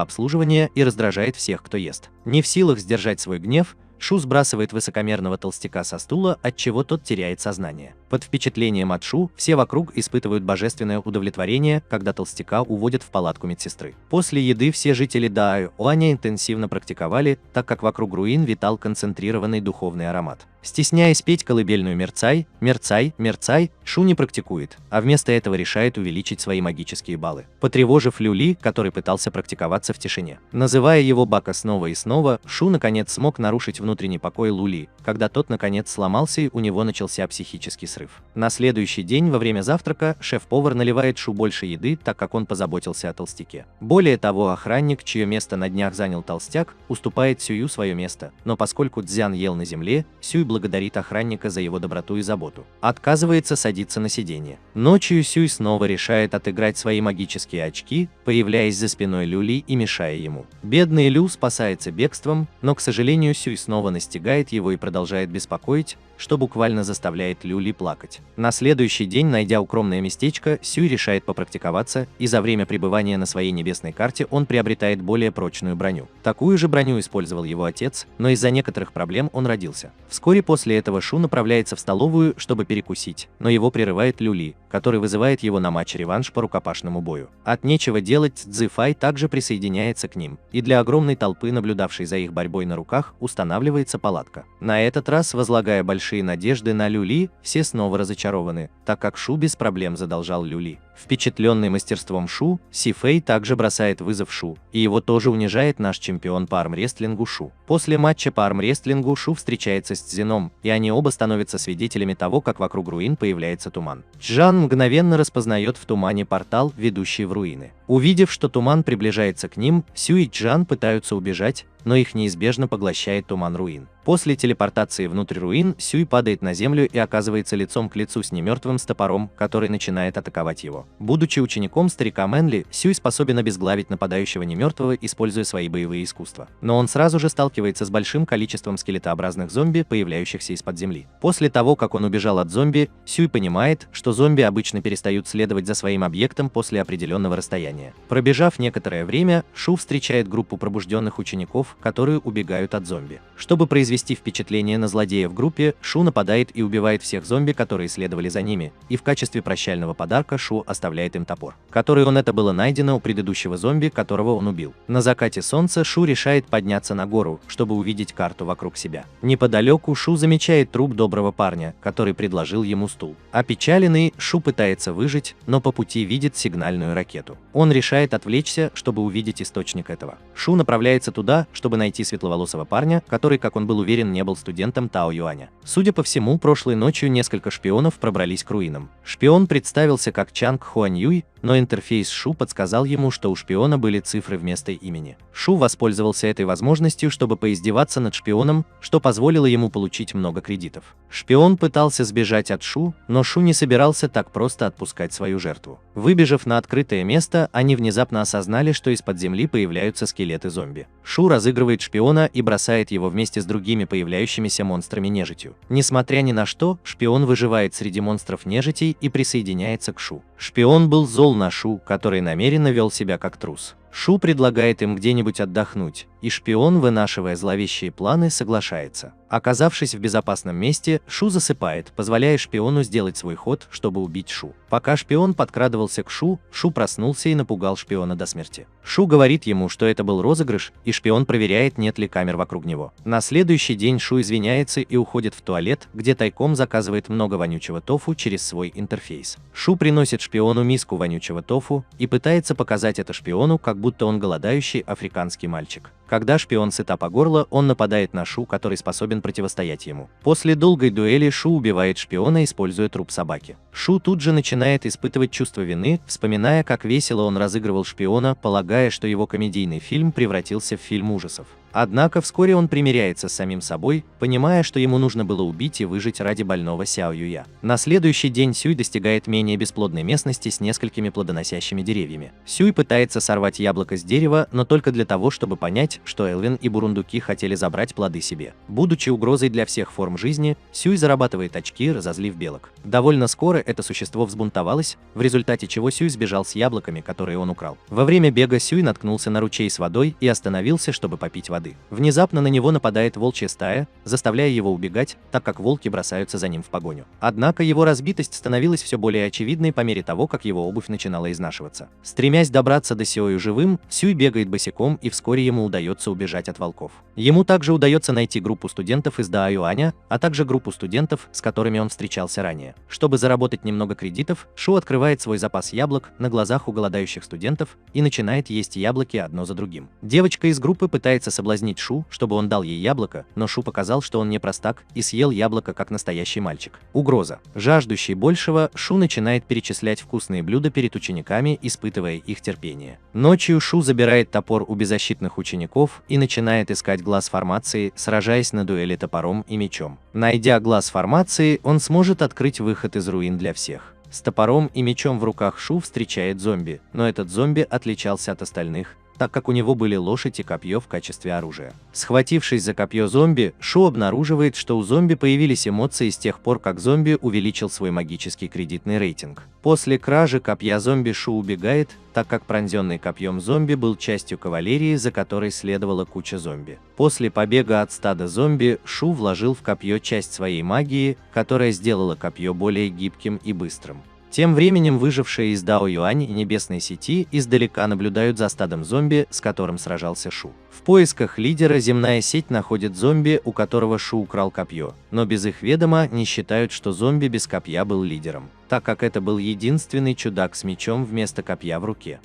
обслуживания и раздражает всех, кто ест. Не в силах сдержать свой гнев, Шу сбрасывает высокомерного толстяка со стула, отчего тот теряет сознание. Под впечатлением от Шу все вокруг испытывают божественное удовлетворение, когда толстяка уводят в палатку медсестры. После еды все жители Дао Юаня интенсивно практиковали, так как вокруг руин витал концентрированный духовный аромат. Стесняясь петь колыбельную «Мерцай, мерцай, мерцай», Шу не практикует, а вместо этого решает увеличить свои магические баллы, потревожив Люли, который пытался практиковаться в тишине. Называя его Бака снова и снова, Шу наконец смог нарушить внутренний покой Лули, когда тот наконец сломался и у него начался психический срыв. На следующий день во время завтрака шеф-повар наливает Шу больше еды, так как он позаботился о толстяке. Более того, охранник, чье место на днях занял толстяк, уступает Сюю свое место, но поскольку Цзян ел на земле, Сюй благодарит охранника за его доброту и заботу. Отказывается садиться на сиденье. Ночью Сюй снова решает отыграть свои магические очки, появляясь за спиной Люли и мешая ему. Бедный Лю спасается бегством, но, к сожалению, Сюй снова настигает его и продолжает беспокоить, что буквально заставляет Люли плакать. На следующий день, найдя укромное местечко, Сюй решает попрактиковаться, и за время пребывания на своей небесной карте он приобретает более прочную броню. Такую же броню использовал его отец, но из-за некоторых проблем он родился. Вскоре после этого Шу направляется в столовую, чтобы перекусить, но его прерывает Люли, который вызывает его на матч-реванш по рукопашному бою. От нечего делать, Цзи Фай также присоединяется к ним, и для огромной толпы, наблюдавшей за их борьбой на руках, устанавливается палатка. На этот раз, возлагая большие надежды на Люли, все снова разочарованы, так как Шу без проблем задолжал Люли. Впечатленный мастерством Шу, Си Фэй также бросает вызов Шу, и его тоже унижает наш чемпион по армрестлингу Шу. После матча по армрестлингу Шу встречается с Цзином, и они оба становятся свидетелями того, как вокруг руин появляется туман. Чжан мгновенно распознает в тумане портал, ведущий в руины. Увидев, что туман приближается к ним, Сю и Чжан пытаются убежать, но их неизбежно поглощает туман руин. После телепортации внутрь руин, Сюй падает на землю и оказывается лицом к лицу с немертвым с топором, который начинает атаковать его. Будучи учеником старика Мэнли, Сюй способен обезглавить нападающего немертвого, используя свои боевые искусства. Но он сразу же сталкивается с большим количеством скелетообразных зомби, появляющихся из-под земли. После того, как он убежал от зомби, Сюй понимает, что зомби обычно перестают следовать за своим объектом после определенного расстояния. Пробежав некоторое время, Шу встречает группу пробужденных учеников, которые убегают от зомби. Чтобы произвести впечатление на злодея в группе, Шу нападает и убивает всех зомби, которые следовали за ними, и в качестве прощального подарка Шу оставляет им топор, который это было найдено у предыдущего зомби, которого он убил. На закате солнца Шу решает подняться на гору, чтобы увидеть карту вокруг себя. Неподалеку Шу замечает труп доброго парня, который предложил ему стул. Опечаленный, Шу пытается выжить, но по пути видит сигнальную ракету. Он решает отвлечься, чтобы увидеть источник этого. Шу направляется туда, чтобы найти светловолосого парня, который, как он был уверен, не был студентом Тао Юаня. Судя по всему, прошлой ночью несколько шпионов пробрались к руинам. Шпион представился как Чанг Хуань Юй, но интерфейс Шу подсказал ему, что у шпиона были цифры вместо имени. Шу воспользовался этой возможностью, чтобы поиздеваться над шпионом, что позволило ему получить много кредитов. Шпион пытался сбежать от Шу, но Шу не собирался так просто отпускать свою жертву. Выбежав на открытое место, они внезапно осознали, что из-под земли появляются скелеты зомби. Шу разыгрывает шпиона и бросает его вместе с другими появляющимися монстрами-нежитью. Несмотря ни на что, шпион выживает среди монстров-нежитей и присоединяется к Шу. Шпион был зол на Шу, который намеренно вел себя как трус. Шу предлагает им где-нибудь отдохнуть, и шпион, вынашивая зловещие планы, соглашается. Оказавшись в безопасном месте, Шу засыпает, позволяя шпиону сделать свой ход, чтобы убить Шу. Пока шпион подкрадывался к Шу, Шу проснулся и напугал шпиона до смерти. Шу говорит ему, что это был розыгрыш, и шпион проверяет, нет ли камер вокруг него. На следующий день Шу извиняется и уходит в туалет, где тайком заказывает много вонючего тофу через свой интерфейс. Шу приносит шпиону миску вонючего тофу и пытается показать это шпиону, как будто он голодающий африканский мальчик. Когда шпион сыта по горло, он нападает на Шу, который способен противостоять ему. После долгой дуэли Шу убивает шпиона, используя труп собаки. Шу тут же начинает испытывать чувство вины, вспоминая, как весело он разыгрывал шпиона, полагая, что его комедийный фильм превратился в фильм ужасов. Однако вскоре он примиряется с самим собой, понимая, что ему нужно было убить и выжить ради больного Сяо Юя. На следующий день Сюй достигает менее бесплодной местности с несколькими плодоносящими деревьями. Сюй пытается сорвать яблоко с дерева, но только для того, чтобы понять, что Элвин и бурундуки хотели забрать плоды себе. Будучи угрозой для всех форм жизни, Сюй зарабатывает очки, разозлив белок. Довольно скоро это существо взбунтовалось, в результате чего Сюй сбежал с яблоками, которые он украл. Во время бега Сюй наткнулся на ручей с водой и остановился, чтобы попить воды. Внезапно на него нападает волчья стая, заставляя его убегать, так как волки бросаются за ним в погоню. Однако его разбитость становилась все более очевидной по мере того, как его обувь начинала изнашиваться. Стремясь добраться до Сяою живым, Сюй бегает босиком, и вскоре ему удается убежать от волков. Ему также удается найти группу студентов из Даоюаня, а также группу студентов, с которыми он встречался ранее. Чтобы заработать немного кредитов, Шу открывает свой запас яблок на глазах у голодающих студентов и начинает есть яблоки одно за другим. Девочка из группы пытается соблазнить Шу, чтобы он дал ей яблоко, но Шу показал, что он не простак, и съел яблоко как настоящий мальчик. Угроза. Жаждущий большего, Шу начинает перечислять вкусные блюда перед учениками, испытывая их терпение. Ночью Шу забирает топор у беззащитных учеников и начинает искать глаз формации, сражаясь на дуэли топором и мечом. Найдя глаз формации, он сможет открыть выход из руин для всех. С топором и мечом в руках Шу встречает зомби, но этот зомби отличался от остальных, так как у него были лошадь и копье в качестве оружия. Схватившись за копье зомби, Шу обнаруживает, что у зомби появились эмоции с тех пор, как зомби увеличил свой магический кредитный рейтинг. После кражи копья зомби Шу убегает, так как пронзенный копьем зомби был частью кавалерии, за которой следовала куча зомби. После побега от стада зомби, Шу вложил в копье часть своей магии, которая сделала копье более гибким и быстрым. Тем временем выжившие из Даоюань и Небесной сети издалека наблюдают за стадом зомби, с которым сражался Шу. В поисках лидера земная сеть находит зомби, у которого Шу украл копье, но без их ведома не считают, что зомби без копья был лидером, так как это был единственный чудак с мечом вместо копья в руке.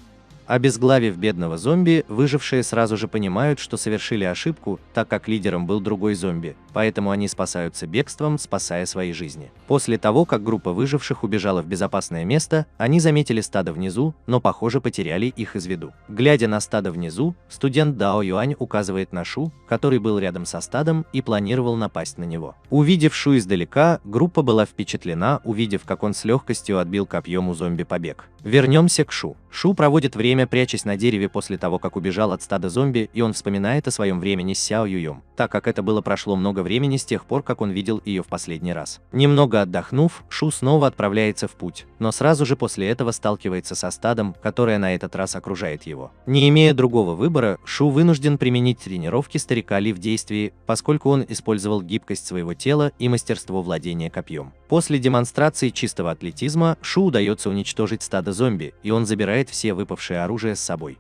Обезглавив бедного зомби, выжившие сразу же понимают, что совершили ошибку, так как лидером был другой зомби, поэтому они спасаются бегством, спасая свои жизни. После того, как группа выживших убежала в безопасное место, они заметили стадо внизу, но, похоже, потеряли их из виду. Глядя на стадо внизу, студент Дао Юань указывает на Шу, который был рядом со стадом и планировал напасть на него. Увидев Шу издалека, группа была впечатлена, увидев, как он с легкостью отбил копьем у зомби побег. Вернемся к Шу. Шу проводит время, прячась на дереве после того, как убежал от стада зомби, и он вспоминает о своем времени с Сяо Юем, так как это было прошло много времени с тех пор, как он видел ее в последний раз. Немного отдохнув, Шу снова отправляется в путь, но сразу же после этого сталкивается со стадом, которое на этот раз окружает его. Не имея другого выбора, Шу вынужден применить тренировки старика Ли в действии, поскольку он использовал гибкость своего тела и мастерство владения копьем. После демонстрации чистого атлетизма Шу удается уничтожить стадо зомби, и он забирает все выпавшее оружие с собой.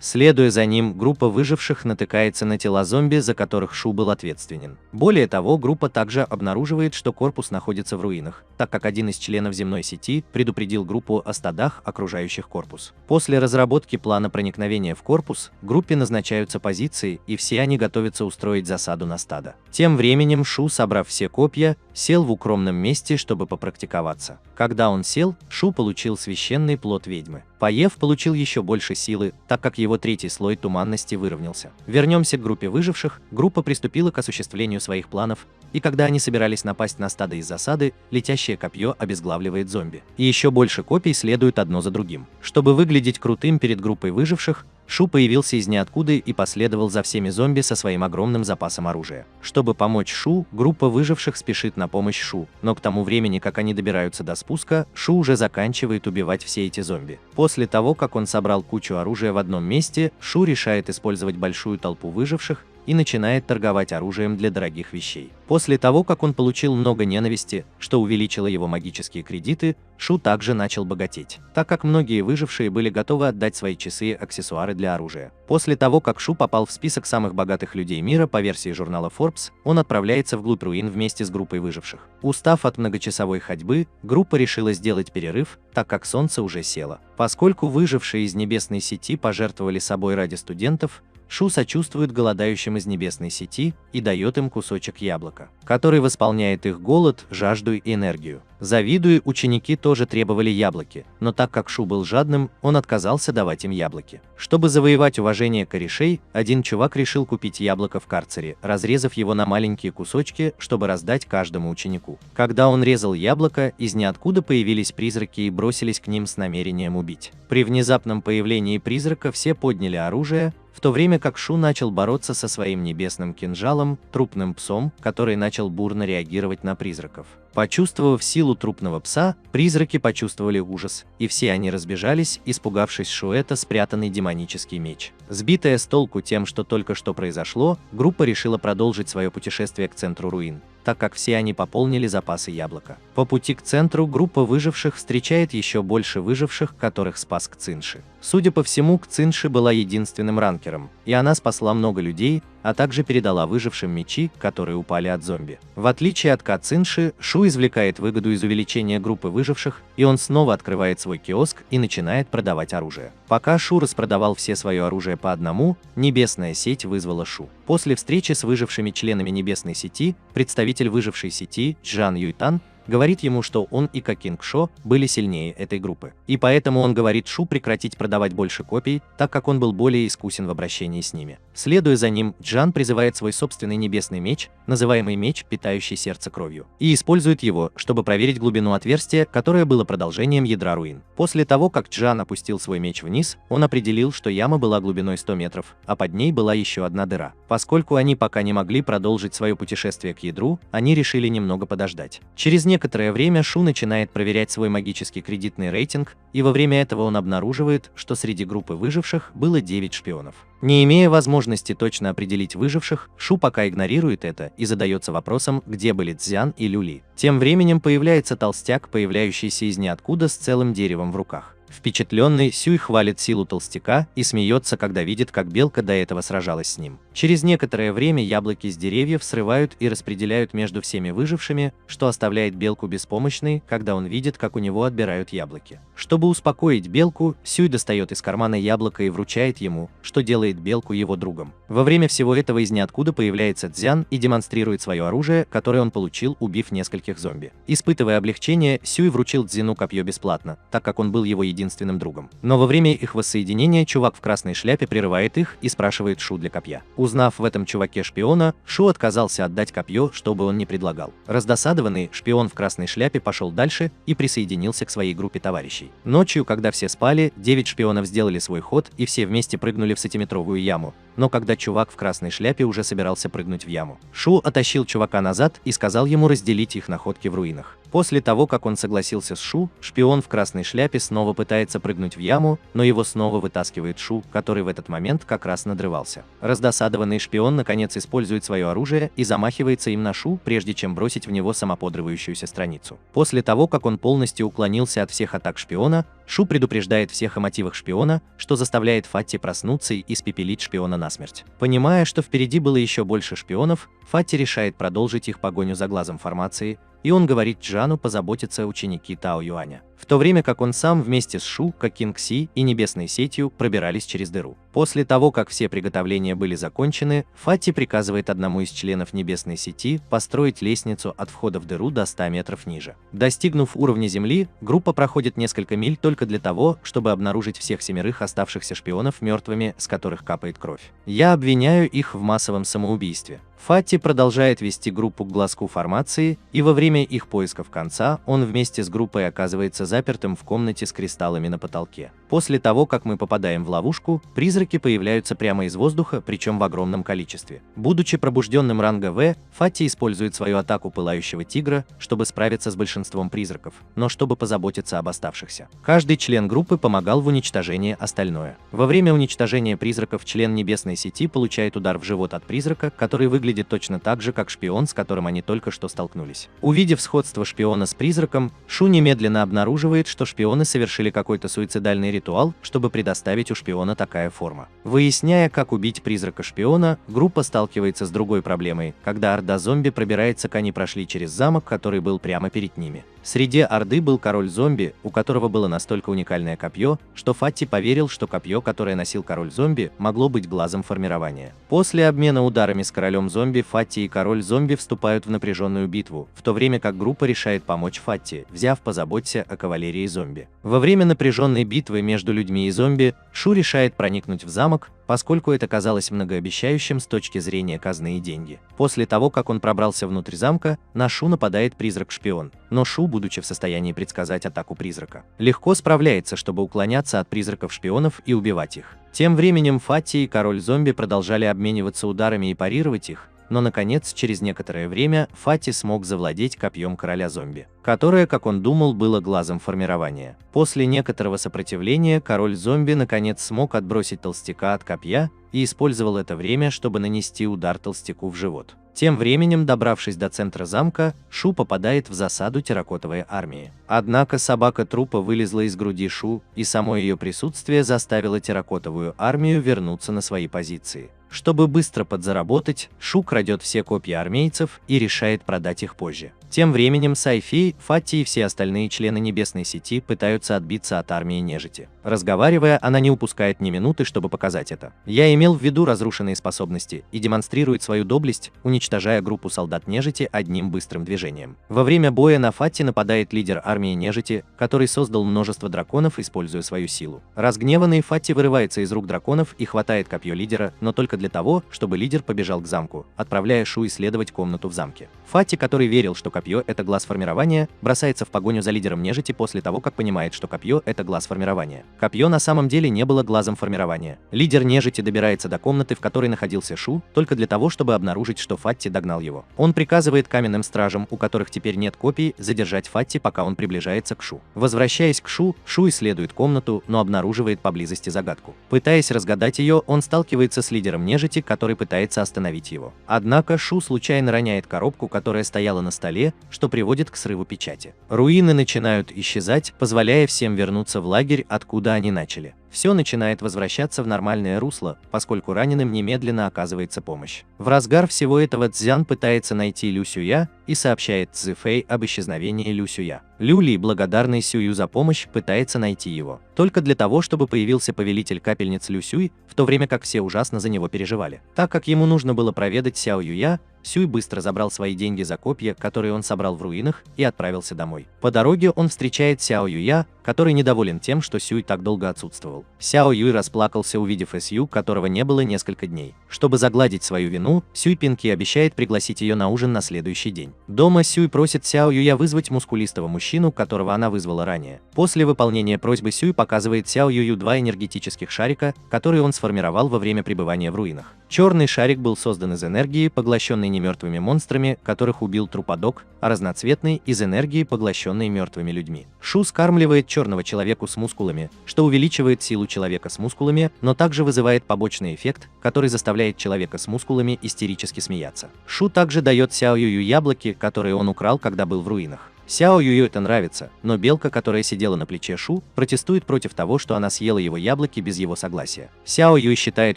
Следуя за ним, группа выживших натыкается на тела зомби, за которых Шу был ответственен. Более того, группа также обнаруживает, что корпус находится в руинах, так как один из членов земной сети предупредил группу о стадах, окружающих корпус. После разработки плана проникновения в корпус, группе назначаются позиции, и все они готовятся устроить засаду на стадо. Тем временем Шу, собрав все копья, сел в укромном месте, чтобы попрактиковаться. Когда он сел, Шу получил священный плод ведьмы. Поев, получил еще больше силы, так как его третий слой туманности выровнялся. Вернемся к группе выживших. Группа приступила к осуществлению своих планов, и когда они собирались напасть на стадо из засады, летящее копье обезглавливает зомби. И еще больше копий следуют одно за другим. Чтобы выглядеть крутым перед группой выживших, Шу появился из ниоткуда и последовал за всеми зомби со своим огромным запасом оружия. Чтобы помочь Шу, группа выживших спешит на помощь Шу, но к тому времени, как они добираются до спуска, Шу уже заканчивает убивать все эти зомби. После того, как он собрал кучу оружия в одном месте, Шу решает использовать большую толпу выживших и начинает торговать оружием для дорогих вещей. После того, как он получил много ненависти, что увеличило его магические кредиты, Шу также начал богатеть, так как многие выжившие были готовы отдать свои часы и аксессуары для оружия. После того, как Шу попал в список самых богатых людей мира по версии журнала Forbes, он отправляется вглубь руин вместе с группой выживших. Устав от многочасовой ходьбы, группа решила сделать перерыв, так как солнце уже село. Поскольку выжившие из небесной сети пожертвовали собой ради студентов, Шу сочувствует голодающим из небесной сети и дает им кусочек яблока, который восполняет их голод, жажду и энергию. Завидуя, ученики тоже требовали яблоки, но так как Шу был жадным, он отказался давать им яблоки. Чтобы завоевать уважение корешей, один чувак решил купить яблоко в карцере, разрезав его на маленькие кусочки, чтобы раздать каждому ученику. Когда он резал яблоко, из ниоткуда появились призраки и бросились к ним с намерением убить. При внезапном появлении призрака все подняли оружие, в то время как Шу начал бороться со своим небесным кинжалом, трупным псом, который начал бурно реагировать на призраков. Почувствовав силу трупного пса, призраки почувствовали ужас, и все они разбежались, испугавшись Шуэта спрятанный демонический меч. Сбитая с толку тем, что только что произошло, группа решила продолжить свое путешествие к центру руин, так как все они пополнили запасы яблока. По пути к центру группа выживших встречает еще больше выживших, которых спас Кцинши. Судя по всему, Кцинши была единственным ранкером, и она спасла много людей, а также передала выжившим мечи, которые упали от зомби. В отличие от Кцинши, Шу извлекает выгоду из увеличения группы выживших, и он снова открывает свой киоск и начинает продавать оружие. Пока Шу распродавал все свое оружие по одному, небесная сеть вызвала Шу. После встречи с выжившими членами небесной сети, представитель выжившей сети Чжан Юйтан говорит ему, что он и Кокинг Шо были сильнее этой группы. И поэтому он говорит Шу прекратить продавать больше копий, так как он был более искусен в обращении с ними. Следуя за ним, Джан призывает свой собственный небесный меч, называемый меч, питающий сердце кровью, и использует его, чтобы проверить глубину отверстия, которое было продолжением ядра руин. После того, как Джан опустил свой меч вниз, он определил, что яма была глубиной 100 метров, а под ней была еще одна дыра. Поскольку они пока не могли продолжить свое путешествие к ядру, они решили немного подождать. Через некоторое время Шу начинает проверять свой магический кредитный рейтинг, и во время этого он обнаруживает, что среди группы выживших было 9 шпионов. Не имея возможности точно определить выживших, Шу пока игнорирует это и задается вопросом, где были Цзян и Люли. Тем временем появляется толстяк, появляющийся из ниоткуда с целым деревом в руках. Впечатленный, Сюй хвалит силу толстяка и смеется, когда видит, как белка до этого сражалась с ним. Через некоторое время яблоки с деревьев срывают и распределяют между всеми выжившими, что оставляет белку беспомощной, когда он видит, как у него отбирают яблоки. Чтобы успокоить белку, Сюй достает из кармана яблоко и вручает ему, что делает белку его другом. Во время всего этого из ниоткуда появляется Цзян и демонстрирует свое оружие, которое он получил, убив нескольких зомби. Испытывая облегчение, Сюй вручил Цзину копье бесплатно, так как он был его единственным другом. Но во время их воссоединения чувак в красной шляпе прерывает их и спрашивает Шу для копья. Узнав в этом чуваке шпиона, Шу отказался отдать копье, что бы он ни предлагал. Раздосадованный, шпион в красной шляпе пошел дальше и присоединился к своей группе товарищей. Ночью, когда все спали, 9 шпионов сделали свой ход и все вместе прыгнули в сантиметровую яму. Но когда чувак в красной шляпе уже собирался прыгнуть в яму, Шу оттащил чувака назад и сказал ему разделить их находки в руинах. После того, как он согласился с Шу, шпион в красной шляпе снова пытается прыгнуть в яму, но его снова вытаскивает Шу, который в этот момент как раз надрывался. Раздосадованный шпион наконец использует свое оружие и замахивается им на Шу, прежде чем бросить в него самоподривающуюся страницу. После того, как он полностью уклонился от всех атак шпиона, Шу предупреждает всех о мотивах шпиона, что заставляет Фатти проснуться и испепелить шпиона насмерть. Понимая, что впереди было еще больше шпионов, Фатти решает продолжить их погоню за глазом формации и он говорит Джану позаботиться о ученике Тао Юаня, в то время как он сам вместе с Шу, как Кинг Си и Небесной Сетью пробирались через дыру. После того, как все приготовления были закончены, Фати приказывает одному из членов Небесной Сети построить лестницу от входа в дыру до 100 метров ниже. Достигнув уровня земли, группа проходит несколько миль только для того, чтобы обнаружить всех 7 оставшихся шпионов мертвыми, с которых капает кровь. Я обвиняю их в массовом самоубийстве. Фати продолжает вести группу к глазку формации, и во время их поисков конца он вместе с группой оказывается запертым в комнате с кристаллами на потолке. После того, как мы попадаем в ловушку, призраки появляются прямо из воздуха, причем в огромном количестве. Будучи пробужденным ранга В, Фати использует свою атаку Пылающего Тигра, чтобы справиться с большинством призраков, но чтобы позаботиться об оставшихся. Каждый член группы помогал в уничтожении остальное. Во время уничтожения призраков член Небесной Сети получает удар в живот от призрака, который выглядит точно так же, как шпион, с которым они только что столкнулись. Увидев сходство шпиона с призраком, Шу немедленно обнаруживает, что шпионы совершили какой-то суицидальный ритуал, чтобы предоставить у шпиона такая форма. Выясняя, как убить призрака-шпиона, группа сталкивается с другой проблемой, когда орда зомби пробирается, как они прошли через замок, который был прямо перед ними. Среди орды был король-зомби, у которого было настолько уникальное копье, что Фати поверил, что копье, которое носил король-зомби, могло быть глазом формирования. После обмена ударами с королем-зомби, Фати и король-зомби вступают в напряженную битву, в то время как группа решает помочь Фати, взяв позаботься о кавалерии зомби. Во время напряженной битвы между людьми и зомби, Шу решает проникнуть в замок, поскольку это казалось многообещающим с точки зрения казны и деньги. После того, как он пробрался внутрь замка, на Шу нападает призрак-шпион, но Шу, будучи в состоянии предсказать атаку призрака, легко справляется, чтобы уклоняться от призраков-шпионов и убивать их. Тем временем Фати и король-зомби продолжали обмениваться ударами и парировать их, но, наконец, через некоторое время Фати смог завладеть копьем короля-зомби, которое, как он думал, было глазом формирования. После некоторого сопротивления король-зомби наконец смог отбросить толстяка от копья и использовал это время, чтобы нанести удар толстяку в живот. Тем временем, добравшись до центра замка, Шу попадает в засаду терракотовой армии. Однако собака трупа вылезла из груди Шу, и само ее присутствие заставило терракотовую армию вернуться на свои позиции. Чтобы быстро подзаработать, Шу крадет все копья армейцев и решает продать их позже. Тем временем Сайфей, Фати и все остальные члены Небесной Сети пытаются отбиться от армии нежити. Разговаривая, она не упускает ни минуты, чтобы показать это. Я имел в виду разрушенные способности и демонстрирует свою доблесть, уничтожая группу солдат нежити одним быстрым движением. Во время боя на Фати нападает лидер армии нежити, который создал множество драконов, используя свою силу. Разгневанный Фати вырывается из рук драконов и хватает копье лидера, но только для того, чтобы лидер побежал к замку, отправляя Шу исследовать комнату в замке. Фати, который верил, что копье – это глаз формирования, бросается в погоню за лидером нежити после того, как понимает, что копье – это глаз формирования. Копье на самом деле не было глазом формирования. Лидер нежити добирается до комнаты, в которой находился Шу, только для того, чтобы обнаружить, что Фати догнал его. Он приказывает каменным стражам, у которых теперь нет копий, задержать Фати, пока он приближается к Шу. Возвращаясь к Шу, Шу исследует комнату, но обнаруживает поблизости загадку. Пытаясь разгадать ее, он сталкивается с лидером нежити, который пытается остановить его. Однако Шу случайно роняет коробку, которая стояла на столе, что приводит к срыву печати. Руины начинают исчезать, позволяя всем вернуться в лагерь, откуда они начали. Все начинает возвращаться в нормальное русло, поскольку раненым немедленно оказывается помощь. В разгар всего этого Цзян пытается найти Лю Сюя и сообщает Цзэфэй об исчезновении Лю Сюя. Лю Ли, благодарный Сюю за помощь, пытается найти его. Только для того, чтобы появился повелитель капельниц Лю Сюй, в то время как все ужасно за него переживали. Так как ему нужно было проведать Сяо Юя, Сюй быстро забрал свои деньги за копья, которые он собрал в руинах, и отправился домой. По дороге он встречает Сяо Юя, который недоволен тем, что Сюй так долго отсутствовал. Сяо Юй расплакался, увидев Сью, которого не было несколько дней. Чтобы загладить свою вину, Сюй Пинки обещает пригласить ее на ужин на следующий день. Дома Сюй просит Сяо Юя вызвать мускулистого мужчину, которого она вызвала ранее. После выполнения просьбы Сюй показывает Сяо Юю 2 энергетических шарика, которые он сформировал во время пребывания в руинах. Черный шарик был создан из энергии, поглощенной немертвыми монстрами, которых убил Трупадок, а разноцветный – из энергии, поглощенной мертвыми людьми. Шу скармливает черного человеку с мускулами, что увеличивает силу человека с мускулами, но также вызывает побочный эффект, который заставляет человека с мускулами истерически смеяться. Шу также дает Сяо Юю яблоки, которые он украл, когда был в руинах. Сяо Юю это нравится, но белка, которая сидела на плече Шу, протестует против того, что она съела его яблоки без его согласия. Сяо Юй считает,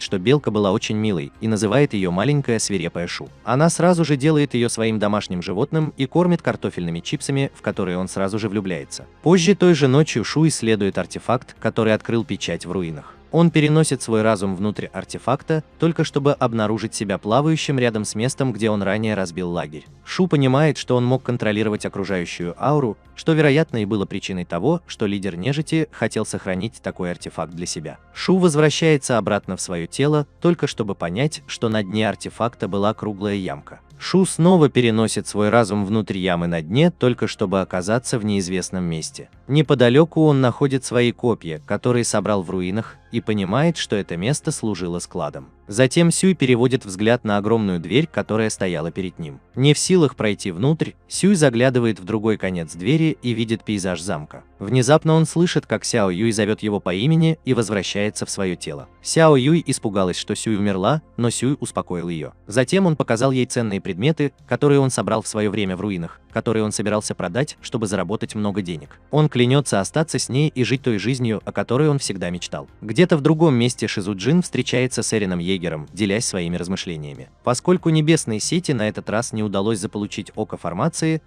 что белка была очень милой и называет ее маленькая свирепая Шу. Она сразу же делает ее своим домашним животным и кормит картофельными чипсами, в которые он сразу же влюбляется. Позже той же ночью Шу исследует артефакт, который открыл печать в руинах. Он переносит свой разум внутрь артефакта, только чтобы обнаружить себя плавающим рядом с местом, где он ранее разбил лагерь. Шу понимает, что он мог контролировать окружающую ауру, что, вероятно, и было причиной того, что лидер нежити хотел сохранить такой артефакт для себя. Шу возвращается обратно в свое тело, только чтобы понять, что на дне артефакта была круглая ямка. Шу снова переносит свой разум внутрь ямы на дне, только чтобы оказаться в неизвестном месте. Неподалеку он находит свои копья, которые собрал в руинах, и понимает, что это место служило складом. Затем Сюй переводит взгляд на огромную дверь, которая стояла перед ним. Не в силах пройти внутрь, Сюй заглядывает в другой конец двери и видит пейзаж замка. Внезапно он слышит, как Сяо Юй зовет его по имени и возвращается в свое тело. Сяо Юй испугалась, что Сюй умерла, но Сюй успокоил ее. Затем он показал ей ценные предметы, которые он собрал в свое время в руинах, которые он собирался продать, чтобы заработать много денег. Он клянется остаться с ней и жить той жизнью, о которой он всегда мечтал. Где-то в другом месте Шизуджин встречается с Эреном Егером, делясь своими размышлениями. Поскольку небесной сети на этот раз не удалось заполучить око формации,